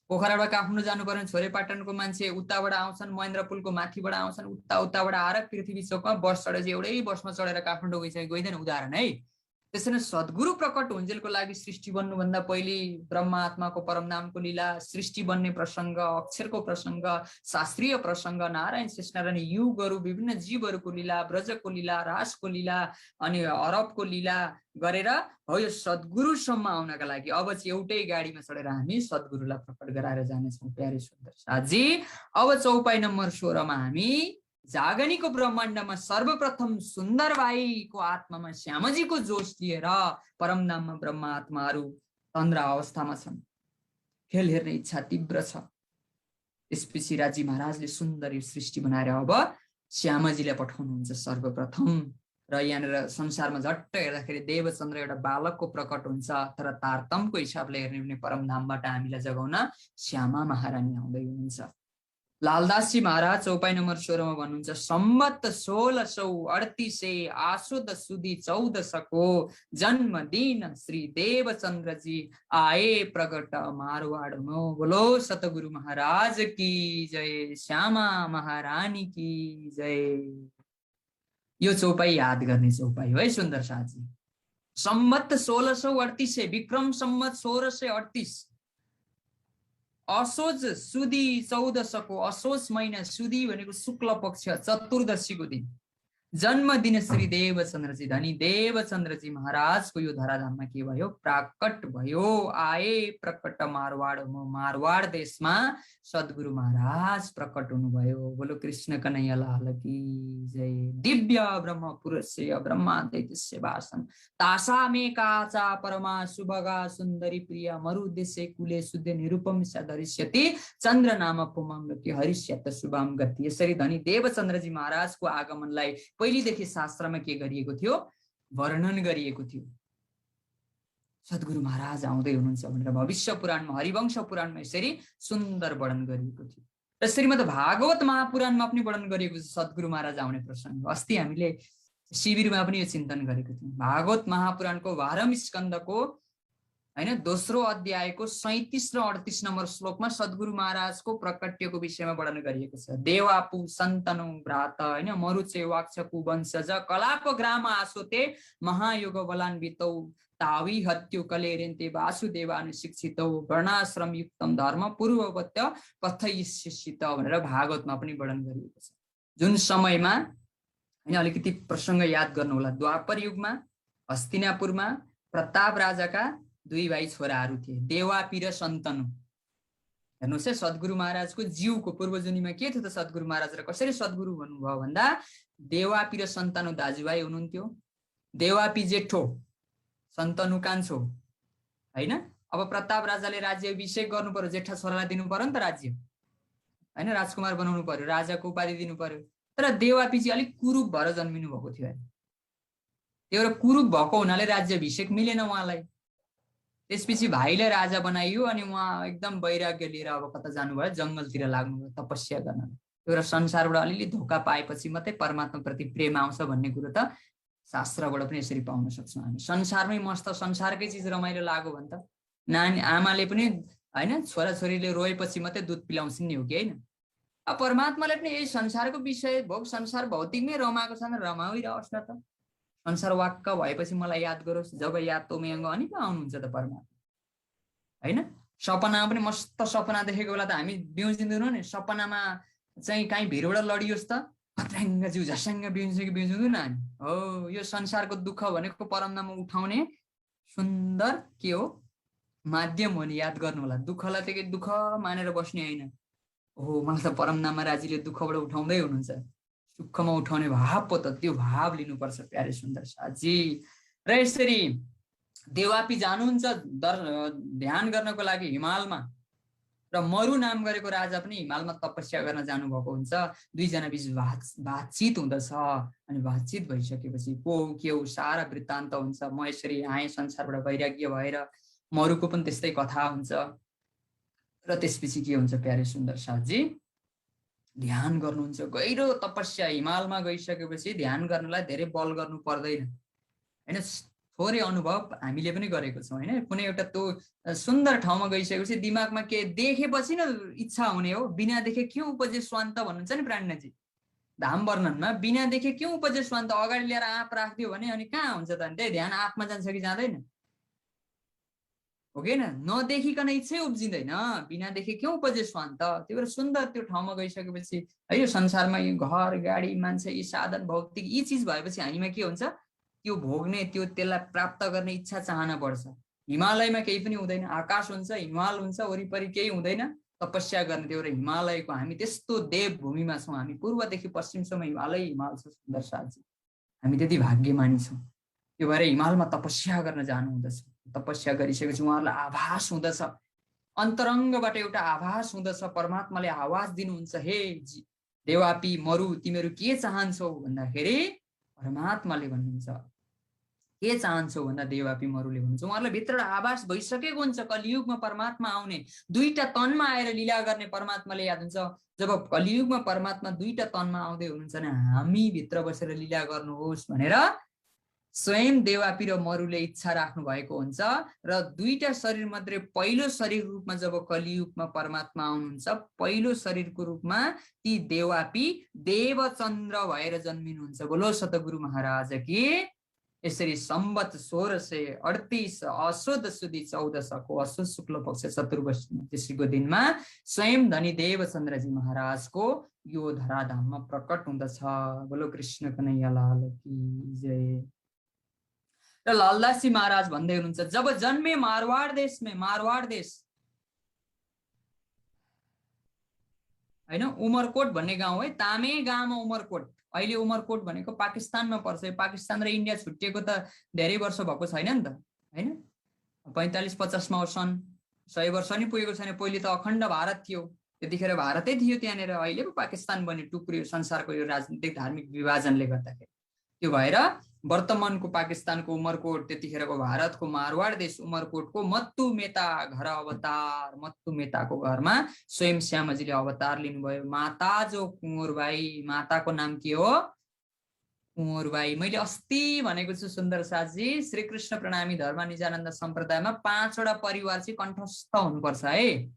पोखराबाट काठमाडौँ जानु पर्ने छोरेपाटनको मान्छे उताबाट आउँछन्, महेन्द्र पुलको माथिबाट आउँछन्, उताबाट आएर पृथ्वी चोकमा बस चढेर चाहिँ एउटै बसमा चढेर काठमाडौँ गइँदैन उदाहरण है। त्यसैले सद्गुरु प्रकट हुन्जेलको लागि सृष्टि बन्नुभन्दा पहिले ब्रह्म आत्माको परमनामको लीला, सृष्टि बन्ने प्रसङ्ग, अक्षरको प्रसङ्ग, शास्त्रीय प्रसङ्ग, नारायण शेषनारायण युगहरू, विभिन्न जीवहरूको लीला, ब्रजको लीला, रासको लीला अनि अरबको लीला गरेर हो यो सद्गुरुसम्म आउनका लागि अब चाहिँ एउटै गाडीमा चढेर हामी सद्गुरुलाई प्रकट गराएर जानेछौँ। प्यारे सुन्दर साथजी, अब चौपाई नम्बर 16 मा हामी जागनीको ब्रह्माण्डमा सर्वप्रथम सुन्दर भाइको आत्मामा श्यामजीको जोश लिएर परमधाममा ब्रह्म आत्माहरू तन्द्रा अवस्थामा छन्। खेल हेर्ने इच्छा तीव्र छ। त्यसपछि राजी महाराजले सुन्दर यो सृष्टि बनाएर अब श्यामजीलाई पठाउनुहुन्छ सर्वप्रथम र यहाँनिर संसारमा झट्ट हेर्दाखेरि देवचन्द्र एउटा बालकको प्रकट हुन्छ, तर तारतम्यको हिसाबले हेर्ने भने परमधामबाट हामीलाई जगाउन श्यामा महारानी आउँदै हुनुहुन्छ। लालदासजी महाराज चौपाई नम्बर 16 मा भन्नुहुन्छ, सम्मत 1638 आसुद सुदी 14को जन्मदिन श्री देवचन्द्र जी आए प्रगट मारवाड़ में। बोलो सतगुरु महाराज की जय, श्यामा महारानी की जय। यो चौपाई याद गर्ने चौपाई हो है सुन्दर साथी। सम्मत 1638 विक्रम सम्मत 1638 असोज सुदी 14को, असोज महिना सुदी भनेको शुक्ल पक्ष चतुर्दशीको दिन जन्मदिन श्री देवचन्द्रजी धनी देवचन्द्रजी महाराजको यो धराधाममा के भयो? प्राकट भयो। आए प्रकट मारवाडमा, मारवाड देशमा सद्गुरु महाराज प्रकट हुनुभयो। बोलो कृष्ण कन्हैया लाल की जय। दिव्य ब्रह्म पुरुषय ब्रह्मादैत्य भाषण तासा मे काचा परमा सुभगा सुन्दरी प्रिया मरुदेशे कुले शुद्ध निरूपम सदरिष्यति चन्द्र नाम पुमंग की हरिष्यत शुभम गति। यसरी धनी देवचन्द्रजी महाराजको आगमनलाई पहिलेदेखि शास्त्रमा के गरिएको थियो? वर्णन गरिएको थियो। सद्गुरु महाराज आउँदै हुनुहुन्छ भनेर भविष्य पुराणमा, हरिवंश पुराणमा यसरी सुन्दर वर्णन गरिएको थियो। र श्रीमद् भागवत महापुराणमा पनि वर्णन गरिएको छ सद्गुरु महाराज आउने प्रसङ्ग। अस्ति हामीले शिविरमा पनि यो चिन्तन गरेको थियौँ। भागवत महापुराणको 12औं स्कन्धको हैन दोस्रो अध्यायको 37 र 38 नम्बर श्लोकमा सद्गुरु महाराजको प्रकट्यको विषयमा वर्णन गरिएको छ। देवापु सन्तनु भ्रात हैन मरुचे वाक्षकु वंशज कलाको ग्राम आसोते महायोग बलान्वितौ तावी हत्यु कलेरेन्ते वासुदेवानु शिक्षितौ वर्णाश्रम युक्तम धर्म पूर्ववत्य कथयिष्यसित भनेर भागवतमा पनि वर्णन गरिएको छ। जुन समयमा हैन अलिकति प्रसङ्ग याद गर्नु होला। द्वापर युगमा हस्तिनापुरमा प्रताप राजाका दुई भाइ छोराहरू थिए, देवापी र सन्तनु। हेर्नुहोस् है, सद्गुरु महाराजको जीवको पूर्वजन्ममा के थियो त? सद्गुरु महाराज र कसरी सद्गुरु भन्नुभयो भन्दा देवापी र सन्तनु दाजुभाइ हुनुहुन्थ्यो। देवापी जेठो, सन्तनु कान्छो हैन। अब प्रताप राजाले राज्य अभिषेक गर्नु पर्यो, जेठा छोरालाई दिनु पर्यो नि त राज्य हैन, राजकुमार बनाउनु पर्यो, राजाको उपाधि दिनु पर्यो। तर देवापी चाहिँ अलिक कुरूप भएर जन्मिनु भएको थियो। त्यो र कुरूप भएको हुनाले राज्य अभिषेक मिलेन उहाँलाई। त्यसपछि भाइले राजा बनाइयो अनि उहाँ एकदम वैराग्य लिएर अब कता जानुभयो? जङ्गलतिर लाग्नुभयो तपस्या गर्न। त्यो र संसारबाट अलिअलि धोका पाएपछि मात्रै परमात्माप्रति प्रेम आउँछ भन्ने कुरो त शास्त्रबाट पनि यसरी पाउन सक्छौँ हामी। संसारमै मस्त, संसारकै चिज रमाइलो लाग्यो भने त नानी आमाले पनि हैन छोराछोरीले रोएपछि मात्रै दुध पिलाउँछिन् नि, हो कि होइन? अब परमात्माले पनि यही संसारको विषय भोग संसार भौतिकमै रमाएको छ भने रमाइरहोस् न त। संसार वाक्क भएपछि मलाई याद गरोस्, जब याद तोमेङ्ग अनि पो आउनुहुन्छ त परमात्मा हैन। सपनामा पनि मस्त सपना देखेको बेला त हामी बिउजिँदैनौँ नि। सपनामा चाहिँ काहीँ भिरबाट लडियोस् त खट्याङ्ग जिउ झस्याङ्ग बिउजिन्छ कि बिउजिँदैन हामी? हो, यो संसारको दुःख भनेको परमधाममा उठाउने सुन्दर के हो? माध्यम हो नि। याद गर्नु होला, दुःखलाई चाहिँ दुःख मानेर बस्ने होइन। ओहो, मलाई त परमधाममा राजीले दुःखबाट उठाउँदै हुनुहुन्छ, सुखमा उठाउने भाव पो त, त्यो भाव लिनुपर्छ प्यारे सुन्दर साथी। र यसरी देवापी जानुहुन्छ ध्यान गर्नको लागि हिमालमा, र मरु नाम गरेको राजा पनि हिमालमा तपस्या गर्न जानुभएको हुन्छ। दुईजना बीच बातचित हुँदछ अनि बातचित भइसकेपछि को के हो सारा वृत्तान्त हुन्छ। म यसरी आएँ संसारबाट वैराग्य भएर, मरुको पनि त्यस्तै कथा हुन्छ। र त्यसपछि के हुन्छ प्यारे सुन्दर साथी? ध्यान गर्नुहुन्छ, गहिरो तपस्या। हिमालमा गइसकेपछि ध्यान गर्नलाई धेरै बल गर्नु पर्दैन हैन। थोरै अनुभव हामीले पनि गरेको छौँ हैन। कुनै एउटा त्यो सुन्दर ठाउँमा गइसकेपछि दिमागमा के देखेपछि न इच्छा हुने हो। बिना देखे क्यों उपजे स्वान्त भन्नुहुन्छ नि प्राणजी धाम वर्णनमा। बिना देखे क्यों उपजे स्वान्त, अगाडि ल्याएर आँप राखिदियो भने अनि कहाँ हुन्छ त? त्यही ध्यान आँपमा जान्छ कि जाँदैन? हो कि न? नदेखिकन इच्छै उब्जिँदैन। बिना देखे क्यों उपजे स्वान्त। त्यही भएर सुन्दर त्यो ठाउँमा गइसकेपछि है, यो संसारमा यो घर गाडी मान्छे यी साधन भौतिक यी चिज भएपछि हामीमा के हुन्छ? त्यो भोग्ने, त्यो त्यसलाई प्राप्त गर्ने इच्छा चाहना बढ्छ। हिमालयमा केही पनि हुँदैन, आकाश हुन्छ, हिमाल हुन्छ, वरिपरि केही हुँदैन, तपस्या गर्ने। त्यो भएर हिमालयको हामी त्यस्तो देवभूमिमा छौँ। हामी पूर्वदेखि पश्चिमसम्म हिमालय हिमाल छ सुन्दर साथी। हामी त्यति भाग्यमानी छौँ। त्यो भएर हिमालमा तपस्या गर्न जानु हुँदछ। तपस्या गरिसकेपछि उहाँहरूलाई आभास हुँदछ, अन्तरङ्गबाट एउटा आभास हुँदछ। परमात्माले आवाज दिनुहुन्छ, हे देवापी मरु तिमीहरू के चाहन्छौ भन्दाखेरि परमात्माले भन्नुहुन्छ के चाहन्छौ भन्दा देवापी मरुले भन्नुहुन्छ उहाँहरूलाई भित्रबाट आभास भइसकेको हुन्छ कलियुगमा परमात्मा आउने, दुईटा तनमा आएर लीला गर्ने परमात्माले याद हुन्छ। जब कलियुगमा परमात्मा दुईटा तनमा आउँदै हुनुहुन्छ भने हामी भित्र बसेर लीला गर्नुहोस् भनेर स्वयं देवापी र मरुले इच्छा राख्नु भएको हुन्छ। र दुईटा शरीर मध्ये पहिलो शरीर रूपमा जब कलियुगमा परमात्मा आउनुहुन्छ पहिलो शरीरको रूपमा ती देवापी देवचन्द्र भएर जन्मिनुहुन्छ। बोलो सतगुरु महाराज की। यसरी सम्वत 1638 असोज सुदी 1400को असोज शुक्ल पक्ष चतुर्दशीको दिनमा स्वयं धनी देवचन्द्रजी महाराजको यो धराधाममा प्रकट हुँदछ। बोलो कृष्ण कन्हैया लाल की जय। र लालदासजी महाराज भन्दै हुनुहुन्छ जब जन्मे मारवाड देश में, मारवाड देश हैन उमरकोट भन्ने गाउँ है, तामे गाउँमा उमरकोट, अहिले उमरकोट भनेको पाकिस्तानमा पर्छ। पाकिस्तान र इन्डिया छुट्टिएको त धेरै वर्ष भएको छैन नि त हैन, 45-50 मा सन् 100 वर्ष नि पुगेको छैन। पहिले त अखण्ड भारत थियो, त्यतिखेर भारतै थियो त्यहाँनिर, अहिले पो पाकिस्तान बन्यो टुक्रियो संसारको यो राजनीतिक धार्मिक विभाजनले गर्दाखेरि। त्यो भएर वर्तमानको पाकिस्तानको उमरकोट, त्यतिखेरको भारतको मारवाड देश उमरकोटको मत्तु मेता घर अवतार, मत्तु मेताको घरमा स्वयं श्यामजीले अवतार लिनुभयो। माता जो कुँवरबाई, माताको नाम के हो? कुँवरबाई। मैले अस्ति भनेको छु सुन्दर साथजी, श्रीकृष्ण प्रणामी धर्म निजानन्द सम्प्रदायमा 5 वटा परिवार चाहिँ कण्ठस्थ हुनुपर्छ है।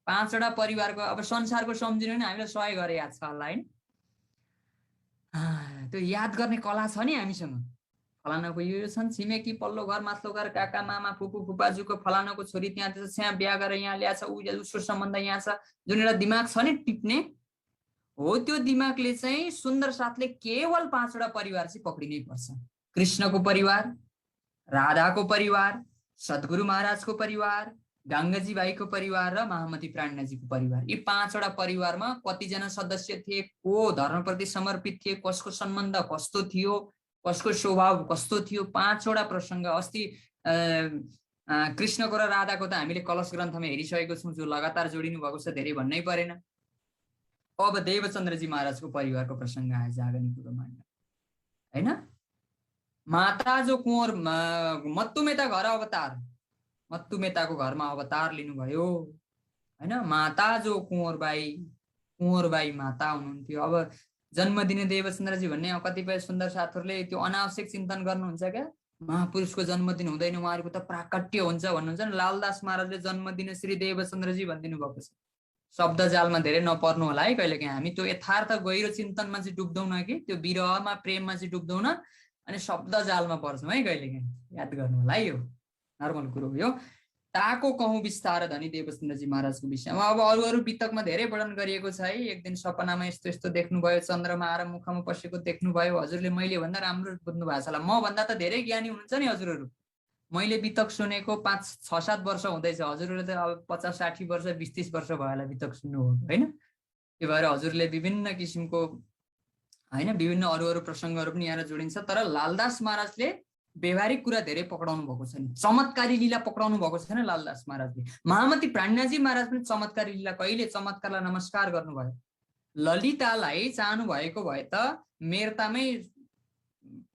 5 वटा परिवारको अब संसारको सम्झिनु नि हामीलाई 100 गरे याद छ होला हैन, त्यो याद गर्ने कला छ नि हामीसँग। फलानाको यो छन्, छिमेकी पल्लो घर माथिल्लो घर काका मामा फुपू फुपाजुको फलानाको छोरी त्यहाँ छ, बिहा गरेर यहाँ ल्याछ, उसको सम्बन्ध यहाँ छ, जुन एउटा दिमाग छ नि टिप्ने हो, त्यो दिमागले चाहिँ सुन्दर साथले केवल 5 वटा परिवार चाहिँ पक्रिनै पर्छ। कृष्णको परिवार, राधाको परिवार, सद्गुरु महाराजको परिवार, गङ्गाजी भाइको परिवार र महामती प्राणनाजीको परिवार। यी 5 वटा परिवारमा कतिजना सदस्य थिए, को धर्मप्रति समर्पित थिए, कसको सम्बन्ध कस्तो थियो, कसको स्वभाव कस्तो थियो, 5 वटा प्रसङ्ग। अस्ति कृष्णको र राधाको त हामीले कलश ग्रन्थमा हेरिसकेको छौँ, जो लगातार जोडिनु भएको छ, धेरै भन्नै परेन। अब देवचन्द्रजी महाराजको परिवारको प्रसङ्ग आयो जागनी कुरो मान्न हैन। माता जो कुँवर मत्तु मेता घर अवतार, मत्तु मेताको घरमा अवतार लिनुभयो हैन। माता जो कुँवरबाई, कुँवरबाई माता हुनुहुन्थ्यो। अब जन्म दिने देवचन्द्रजी भन्ने कतिपय सुन्दर साथीहरूले त्यो अनावश्यक चिन्तन गर्नुहुन्छ क्या, महापुरुषको जन्मदिन हुँदैन उहाँहरूको त प्राकट्य हुन्छ भन्नुहुन्छ नि। लालदास महाराजले जन्म दिने श्री देवचन्द्रजी भनिदिनु भएको छ। शब्द जालमा धेरै नपर्नु होला है कहिलेकाहीँ, हामी त्यो यथार्थ गहिरो चिन्तनमा चाहिँ डुब्दैनौँ कि त्यो विरहमा प्रेममा चाहिँ डुब्दैनौँ अनि शब्द जालमा पर्छौँ है कहिलेकाहीँ, याद गर्नु होला है, यो नर्मल कुरो हो। यो ताको कहूँ विस्तार धनी देवचन्द्रजी महाराजको विषयमा। अब अरू वितकमा धेरै वर्णन गरिएको छ है। एक दिन सपनामा यस्तो यस्तो देख्नुभयो, चन्द्रमा आएर मुखमा पसेको देख्नुभयो। हजुरले मैले भन्दा राम्रो बुझ्नु भएको छ होला, म भन्दा त धेरै ज्ञानी हुनुहुन्छ नि हजुरहरू। मैले वितक सुनेको 5-6-7 वर्ष हुँदैछ, हजुरहरूले त अब 50-60 वर्ष 20-30 वर्ष भयो होला वितक सुन्नु हो होइन। त्यो भएर हजुरले विभिन्न किसिमको होइन विभिन्न अरू प्रसङ्गहरू पनि यहाँ जोडिन्छ। तर लालदास महाराजले व्यवहारिक कुरा धेरै पक्राउनु भएको छैन, चमत्कारी लीला पक्राउनु भएको छैन लालदास महाराजले। महामती प्राणनाजी महाराज पनि चमत्कारी लीला, कहिले चमत्कारलाई नमस्कार गर्नुभयो। ललितालाई चाहनु भएको भए त मेरतामै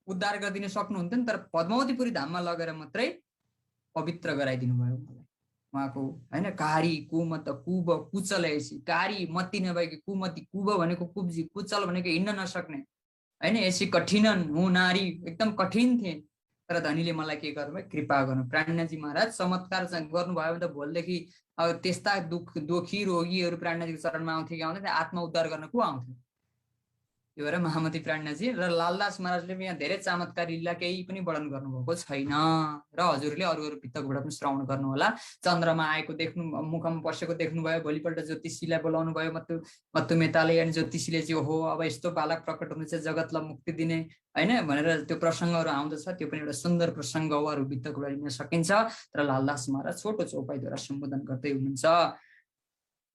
उद्धार गरिदिन सक्नुहुन्थ्यो नि, तर पद्मावतीपुरी धाममा लगेर मात्रै पवित्र गराइदिनु भयो मलाई। उहाँको होइन कारी कुमत कुब कुचल ऐसी, कारी मती नभएकी कुमती, कुब भनेको कुब्जी, कुचल भनेको हिँड्न नसक्ने होइन, ऐसी कठिनन हुँ नारी, एकदम कठिन थिए। तर धनीले मलाई के गर्नुभयो, कृपा गर्नु। प्राणनाजी महाराज चमत्कार गर्नुभयो भने त भोलिदेखि अब त्यस्ता दुखी रोगीहरू प्राणनाजीको चरणमा आउँथे कि आउँदैन, आत्मा उद्धार गर्न को आउँथ्यो। त्यो भएर महामती प्राणनाजी र लालदास महाराजले यहाँ धेरै चमत्कारी लीला केही पनि वर्णन गर्नुभएको छैन। र हजुरले अरू वितकबाट पनि श्रवण गर्नु होला। चन्द्रमा आएको देख्नु, मुखमा पसेको देख्नुभयो, भोलिपल्ट ज्योतिषीलाई बोलाउनु भयो मत्तु मेताले, अनि ज्योतिषीले चाहिँ हो अब यस्तो बालक प्रकट हुनुहुन्छ जगतलाई मुक्ति दिने होइन भनेर त्यो प्रसङ्गहरू आउँदछ। त्यो पनि एउटा सुन्दर प्रसङ्ग हो, अरू वितकबाट लिन सकिन्छ। तर लालदास महाराज छोटो चौपाइद्वारा सम्बोधन गर्दै हुनुहुन्छ।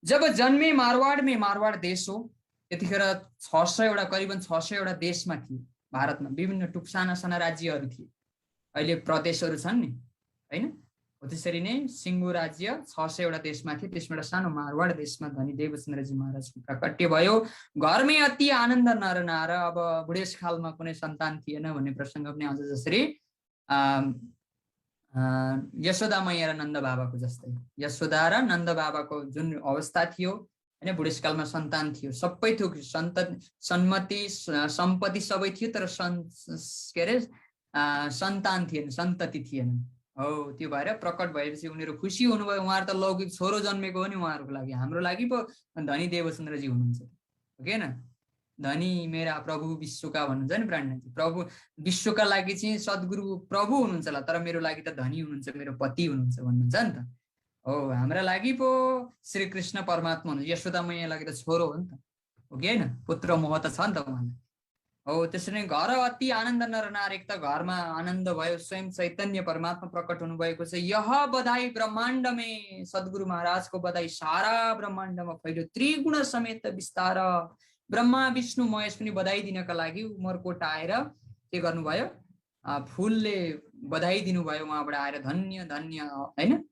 जब जन्मे मारवाड में, मारवाड देश हो त्यतिखेर 600 वटा करिबन 600 वटा देशमा थिए भारतमा, विभिन्न साना साना राज्यहरू थिए। अहिले प्रदेशहरू छन् नि होइन, हो त्यसरी नै सिङ्गो राज्य 600 वटा देशमा थियो, त्यसमा एउटा सानो मारवाड देशमा धनी देवचन्द्रजी महाराजको प्राकट्य भयो। घरमै अति आनन्द नर नार। अब बुढेसकालमा कुनै सन्तान थिएन भन्ने प्रसङ्ग पनि आउँछ, जसरी यशोदा मैया र नन्द बाबाको जस्तै। यशोदा र नन्द बाबाको जुन अवस्था थियो होइन, बुढेसकालमा सन्तान थियो, सबै थियो, सन्मति सम्पत्ति सबै थियो, तर के अरे सन्तान थिएन, सन्तति थिएन। हो त्यो भएर प्रकट भएपछि उनीहरू खुसी हुनुभयो। उहाँहरू त लौकिक छोरो जन्मेको हो नि उहाँहरूको लागि, हाम्रो लागि पो धनी देवचन्द्रजी हुनुहुन्छ, हो कि होइन? धनी मेरा प्रभु विश्वका भन्नुहुन्छ नि ब्राह्मणजी, प्रभु विश्वका लागि चाहिँ सद्गुरु प्रभु हुनुहुन्छ होला, तर मेरो लागि त धनी हुनुहुन्छ, मेरो पति हुनुहुन्छ भन्नुहुन्छ नि त। हो हाम्रा लागि पो श्री कृष्ण परमात्मा हुनुहुन्छ, यशोदा मैया लागि त छोरो हो नि त, हो कि होइन? पुत्र मोह त छ नि त उहाँलाई। हो त्यसरी नै घर अति आनन्द नर नार। एक त घरमा आनन्द भयो, स्वयं चैतन्य परमात्मा प्रकट हुनुभएको छ। यह बधाई ब्रह्माण्डमे, सद्गुरु महाराजको बधाई सारा ब्रह्माण्डमा फैल्यो, त्रिगुण समेत विस्तार। ब्रह्मा विष्णु महेश पनि बधाई दिनका लागि उमरकोट आएर के गर्नुभयो, फुलले बधाई दिनुभयो उहाँबाट आएर, धन्य धन्य होइन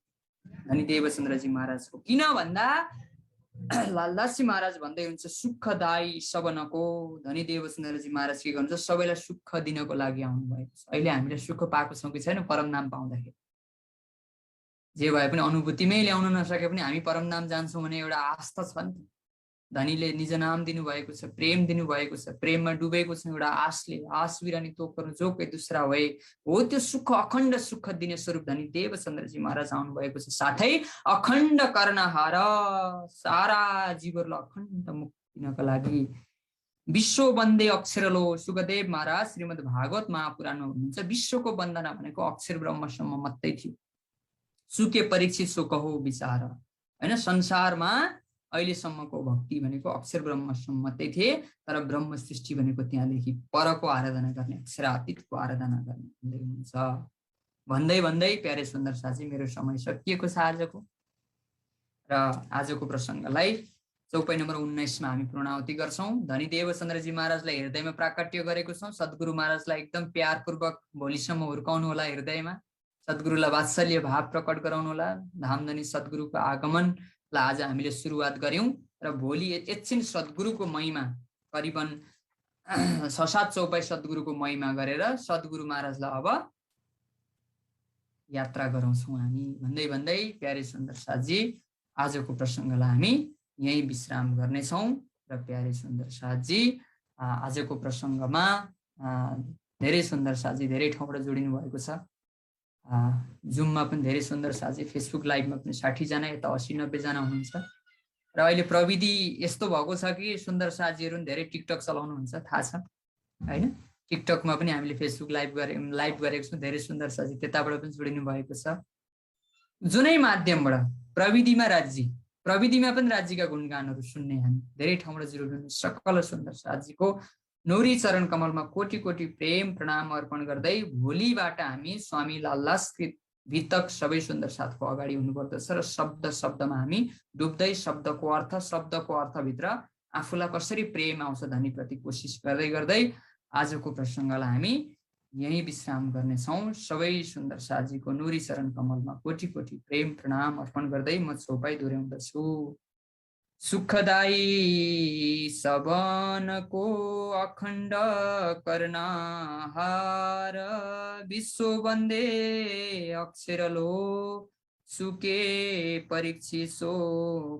धनी देवचन्द्रजी महाराजको। किन भन्दा लालदासजी महाराज भन्दै हुन्छ सुखदायी सबनको। धनी देवचन्द्रजी महाराज के गर्नुहुन्छ, सबैलाई सुख दिनको लागि आउनु भएको छ। अहिले हामीले सुख पाएको छौँ कि छैन? परम नाम पाउँदाखेरि जे भए पनि अनुभूतिमै ल्याउन नसके पनि हामी परम नाम जान्छौँ भने एउटा आस्था छ नि त। धनीले निज नाम दिनुभएको छ, प्रेम दिनुभएको छ, प्रेममा डुबेको छ एउटा आशले। आश बिरानी तो कर्नु जो कोही दूसरा भए, हो त्यो सुख अखण्ड सुख दिने स्वरूप धनी देवचन्द्रजी महाराज आउनु भएको छ। साथै अखण्ड कर्णहार, सारा जीवहरूलाई अखण्ड मुक्ति दिनको लागि। विश्व वन्दे अक्षरलो, सुखदेव महाराज श्रीमद् भागवत महापुराणमा हुनुहुन्छ विश्वको वन्दना भनेको अक्षर ब्रह्मसम्म मात्रै थियो। सुके परीक्षित सो कहो विचार, होइन? संसारमा अहिलेसम्मको भक्ति भनेको अक्षर ब्रह्मसम्म मात्रै थिए, तर ब्रह्म सृष्टि भनेको त्यहाँदेखि परको आराधना गर्ने, अक्षरातीतको आराधना गर्ने भन्दै हुनुहुन्छ। भन्दै भन्दै प्यारे सुन्दर साथी, मेरो समय सकिएको छ आजको, र आजको प्रसङ्गलाई चौपाई नम्बर 19मा हामी पूर्णाहुति गर्छौँ। धनी देवचन्द्रजी महाराजलाई हृदयमा प्राकट्य गरेको छौँ। सद्गुरु महाराजलाई एकदम प्यारपूर्वक भोलिसम्म हुर्काउनु होला हृदयमा, सद्गुरुलाई वात्सल्य भाव प्रकट गराउनु होला। धामधनी सद्गुरुको आगमनलाई आज हामीले सुरुवात गऱ्यौँ, र भोलि एकछिन सद्गुरुको महिमा करिबन 6-7 चौपाई सद्गुरुको महिमा गरेर सद्गुरु महाराजलाई अब यात्रा गराउँछौँ हामी। भन्दै भन्दै प्यारे सुन्दर साथी, आजको प्रसङ्गलाई हामी यही विश्राम गर्नेछौँ। र प्यारे सुन्दर साथी, आजको प्रसङ्गमा धेरै सुन्दर साथी धेरै ठाउँबाट जोडिनु भएको छ। जुममा पनि धेरै सुन्दर साथी, फेसबुक लाइभमा पनि 60 जना, यता 80-90 जना हुनुहुन्छ। र अहिले प्रविधि यस्तो भएको छ कि सुन्दर साथीहरू पनि धेरै टिकटक चलाउनुहुन्छ, थाहा छ होइन? टिकटकमा पनि हामीले फेसबुक लाइभ गरेको छौँ। धेरै सुन्दर साथी त्यताबाट पनि जोडिनु भएको छ। जुनै माध्यमबाट प्रविधिमा प्रविधिमा पनि राज्यका गुणगानहरू सुन्ने हामी धेरै ठाउँबाट जोडिनु। सकल सुन्दर साथीको नौरी चरण कमलमा कोटि कोटि प्रेम प्रणाम अर्पण गर्दै भोलिबाट हामी स्वामी लालदासकृत भितक सबै सुन्दर साथको अगाडि हुनुपर्दछ, र शब्द शब्दमा हामी डुब्दै शब्दको अर्थभित्र आफूलाई कसरी प्रेम आउँछ धनीप्रति कोसिस गर्दै गर्दै आजको प्रसङ्गलाई हामी यही विश्राम गर्नेछौँ। सबै सुन्दर साथीको नूरी चरण कमलमा कोटि कोटि प्रेम प्रणाम अर्पण गर्दै म चौपाई दोहोऱ्याउँदछु। सुखदायी सबनको अखण्ड कर्णहार, विश्व वन्दे अक्षरलो, सुके परीक्षी सो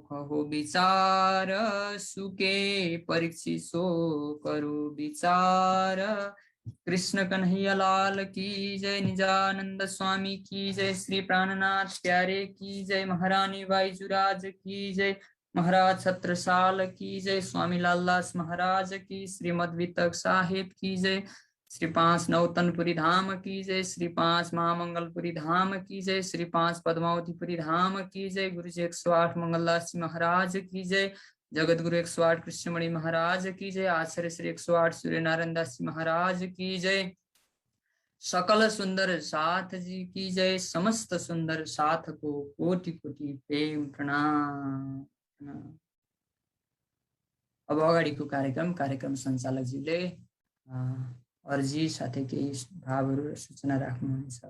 कहो विचार, सुके परीक्षी सो करो विचार। कृष्ण कन्हैया लाल की जय, निजानंद स्वामी की जय, श्री प्राणनाथ प्यारे की जय, महारानी बाईजुराज की जय, महाराज छत्रसाल की जय, स्वामी लालदास महाराज की, श्रीमद वितक साहिब की जय, श्री 5 नौतनपुरी धाम की जय, श्री 5 महामंगलपुरी धाम की जय, श्री 5 पद्मावतीपुरी धाम की जय, गुरु जी 108 मंगलदास जी महाराज की जय, जगत गुरु 108 कृष्णमणि महाराज की जय, आचार्य श्री 108 सूर्य नारायण दास जी महाराज की जय, सकल सुंदर साथ जी की जय, समस्त सुंदर साथ को कोटि कोटि प्रेम प्रणाम। अब अगाडिको कार्यक्रम सञ्चालकजीले अर्जी साथै केही भावहरू र सूचना राख्नुहुन्छ।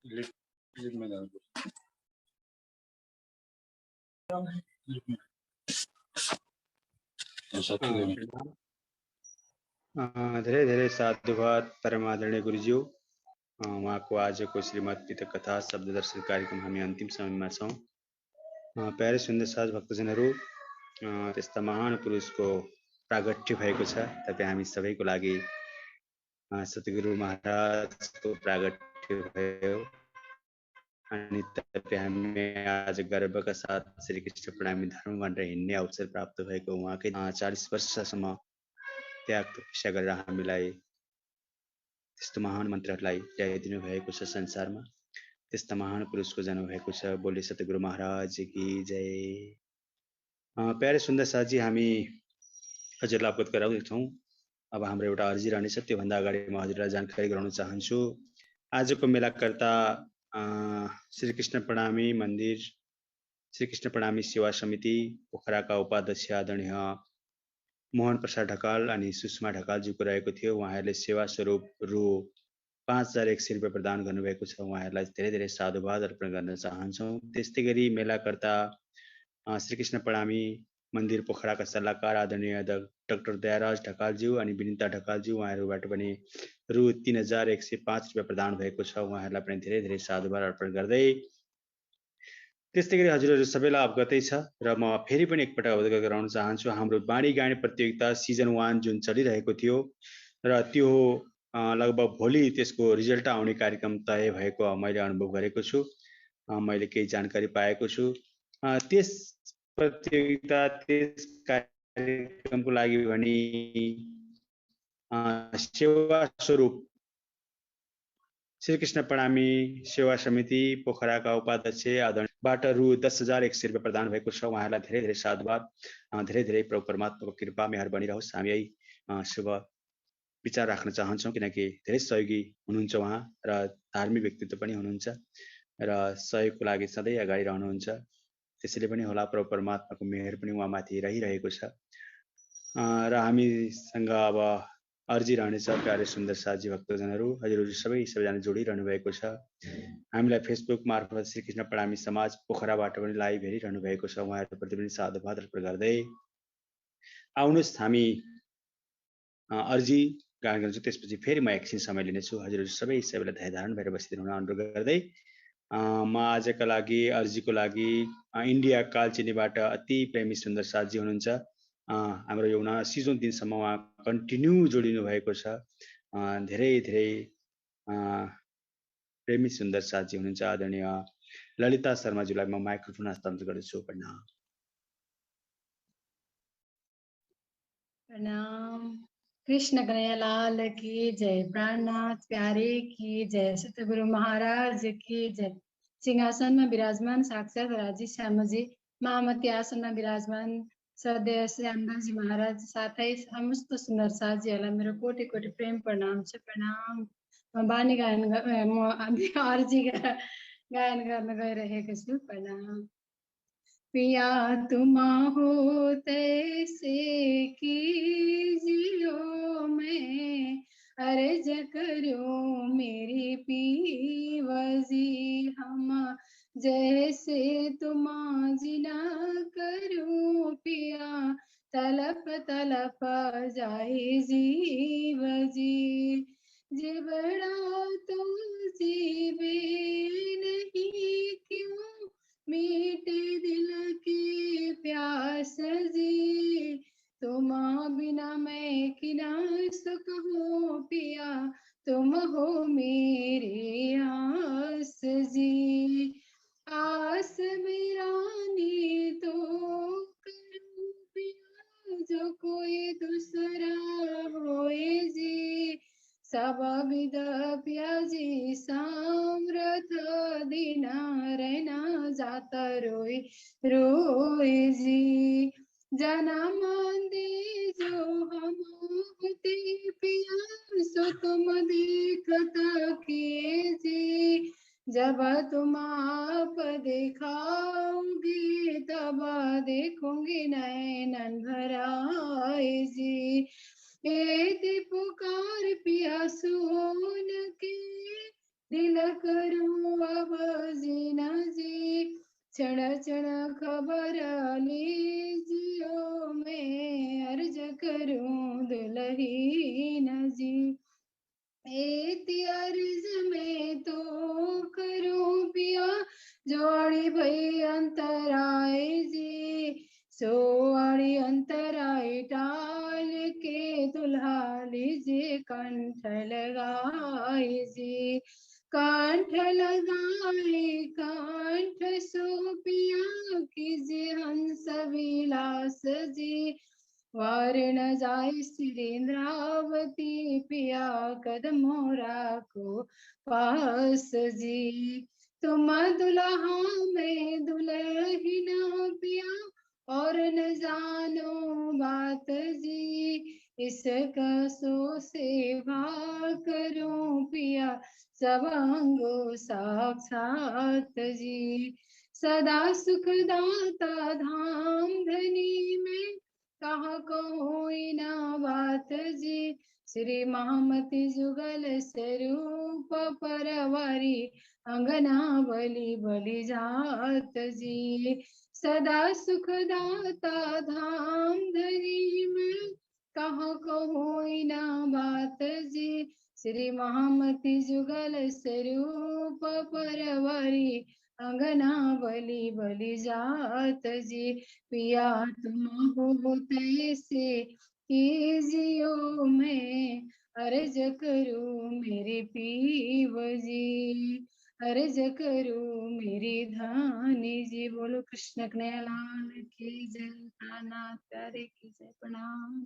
लिपमा जानु धेरै धेरै साधुवाद परमादरणीय गुरुज्यू। उहाँको आजको श्रीमद् पितृ कथा शब्द दर्शन कार्यक्रम हामी अन्तिम समयमा छौँ। प्यारे सुन्दर साथ भक्तजनहरू, त्यस्ता महान पुरुषको प्रागट्य भएको छ। तपाईँ हामी सबैको लागि सतगुरु महाराजको प्रागट्य भयो अनि तपाईँ हामी आज गर्वका साथ श्री कृष्ण प्रणामी धर्म भनेर हिँड्ने अवसर प्राप्त भएको। उहाँकै 40 वर्षसम्म त्याग तपस्या गरेर हामीलाई त्यस्तो महान मन्त्रहरूलाई ल्याइदिनु भएको छ संसारमा। त्यस्ता महान पुरुषको जन्म भएको छ। बोले सतगुरु महाराज की जय। प्यारे सुन्दर साथजी, हामी हजुरलाई अवगत गराउँदैछौँ। अब हाम्रो एउटा अर्जी रहनेछ, त्योभन्दा अगाडि म हजुरलाई जानकारी गराउन चाहन्छु। आजको मेलाकर्ता श्री कृष्ण प्रणामी मन्दिर, श्री कृष्ण प्रणामी सेवा समिति पोखराका उपाध्यक्ष आदरणीय मोहन प्रसाद ढकाल अनि सुषमा ढकालज्यूको रहेको थियो। उहाँहरूले सेवा स्वरूप रु 5100 रुपियाँ प्रदान गर्नुभएको छ। उहाँहरूलाई धेरै धेरै साधुवाद अर्पण गर्न चाहन्छौँ। त्यस्तै गरी मेलाकर्ता श्री कृष्ण प्रणामी मन्दिर पोखराका सल्लाहकार आदरणीय डाक्टर दयाराज ढकालज्यू अनि विनिता ढकालज्यू, उहाँहरूबाट पनि रु 3105 रुपियाँ प्रदान भएको छ। उहाँहरूलाई पनि धेरै धेरै साधुवाद अर्पण गर्दै त्यस्तै गरी हजुरहरू सबैलाई अवगतै छ र म फेरि पनि एकपटक अवगत गराउन चाहन्छु। हाम्रो बाणी गाउने प्रतियोगिता सिजन 1 जुन चलिरहेको थियो र त्यो लगभग भोलि त्यसको रिजल्ट आउने कार्यक्रम तय भएको मैले अनुभव गरेको छु, मैले केही जानकारी पाएको छु। त्यस प्रतियोगिता त्यस कार्यक्रमको लागि भने सेवा स्वरूप श्री कृष्ण प्रणामी सेवा समिति पोखराका उपाध्यक्ष आदरणबाट रु 10,100 रुपियाँ प्रदान भएको छ। उहाँहरूलाई धेरै धेरै साधुवाद, धेरै धेरै प्रभु परमात्माको कृपा मेहर बनिरहोस्। हामी यही शुभ विचार राख्न चाहन्छौँ, किनकि धेरै सहयोगी हुनुहुन्छ उहाँ र धार्मिक व्यक्तित्व पनि हुनुहुन्छ र सहयोगको लागि सधैँ अगाडि रहनुहुन्छ। त्यसैले पनि होला प्रभु परमात्माको मेहर पनि उहाँमाथि रहिरहेको छ र हामीसँग अब अर्जी रहनेछ। प्यारे सुन्दर साथी भक्तजनहरू, हजुरहरू सबैजना जोडिरहनु भएको छ। हामीलाई फेसबुक मार्फत श्री कृष्ण प्रणामी समाज पोखराबाट पनि लाइभ हेरिरहनु भएको छ। उहाँहरूप्रति पनि साधुवाद अर्पण गर्दै आउनुहोस् हामी अर्जी गान गर्छु, त्यसपछि फेरि म एकछिन समय लिनेछु। हजुरहरू सबैलाई ध्यान धारण भएर बसिदिनु हुन अनुरोध गर्दै म आजका लागि अर्जीको लागि इन्डिया कालचिनीबाट अति प्रेमी सुन्दर साथजी हुनुहुन्छ। हाम्रो यो 79औं दिनसम्म उहाँ कन्टिन्यू जोडिनु भएको छ। धेरै धेरै प्रेमी सुन्दर साथजी हुनुहुन्छ। आदरणीय ललिता शर्माज्यूलाई म माइक्रोफोन हस्तान्तरण गर्दछु। प्रणाम। प्रणाम। कृष्ण कन्हैया लाल की जय। प्राणनाथ प्यारे की जय। सतगुरु महाराज की जय। सिंहासन में विराजमान साक्षात राजी श्यामजी, महामती आसन में विराजमान श्रद्धेय श्यामदासजी महाराज साथै समस्त सुन्दर साथजीहरूलाई मेरो कोटि कोटि प्रेम प्रणाम छ। प्रणाम। म बानी गायन अर्जी गायन गर्न गइरहेको छु। प्रणाम। पिया तुम हो तैसे कीजियो, मैं अर्ज करो मेरी पीवजी। हम जैसे तुम जिना करो पिया, तलप तलप जाए जीव जी। जिबड़ा तो जीवे नहीं क्यों, मीठे दिल की प्यास जी। तुम बिना मैं किना सुख हो पिया, तुम हो मेरे आस जी। आस मेरानी तो करूं पिया, जो कोई दूसरा होए जी। सब विद प्याजी सामर्थ दीना, रहना जाता रोए रोए जी। जन्म दे जो हम होते पिया, सो तुम देखता किए जी। जब तुम आप दिखाओगे तब देखूंगी नैनन भराए जी। एति पुकार पिया सुन के, दिल करूं अब जीना जी, क्षण क्षण खबर लीजियो, मैं अर्ज करूं दुल्हीन जी। एती अर्ज में तो करूं पिया, जोड़ी भई अंतराय जी, सोआड़ी अंतराय टाल के दुल्हा लीजिए कंठ लगाए जी। कंठ लगाए कंठ सो पिया, कीजिए हंस विलास जी, वार न जाए सुरेंद्रावती पिया, कदमों राखो पास जी। तुम दुल्हा मैं दुल्हन पिया, और न जानो बात जी, इसका सो सेवा करूं पिया, सब अंगो साक्षात जी। सदा सुख दाता धाम धनी में, कहा कोई ना बात जी, श्री महामति जुगल स्वरूप परवारी, अंगना बलि बलि जात जी। सदा सुख दाता धाम धरी में, कहा कोई ना बात जी, श्री महामति जुगल स्वरूप परवारी, अंगना बलि बलि जात जी। पिया तुम हो तैसे कीजियो, मैं अर्ज करूं मेरे पीव जी, अर्ज करूं मेरी धानी जी। बोलो कृष्ण कन्हैया लाल की जय, नाथ प्यारे की जय, प्रणाम।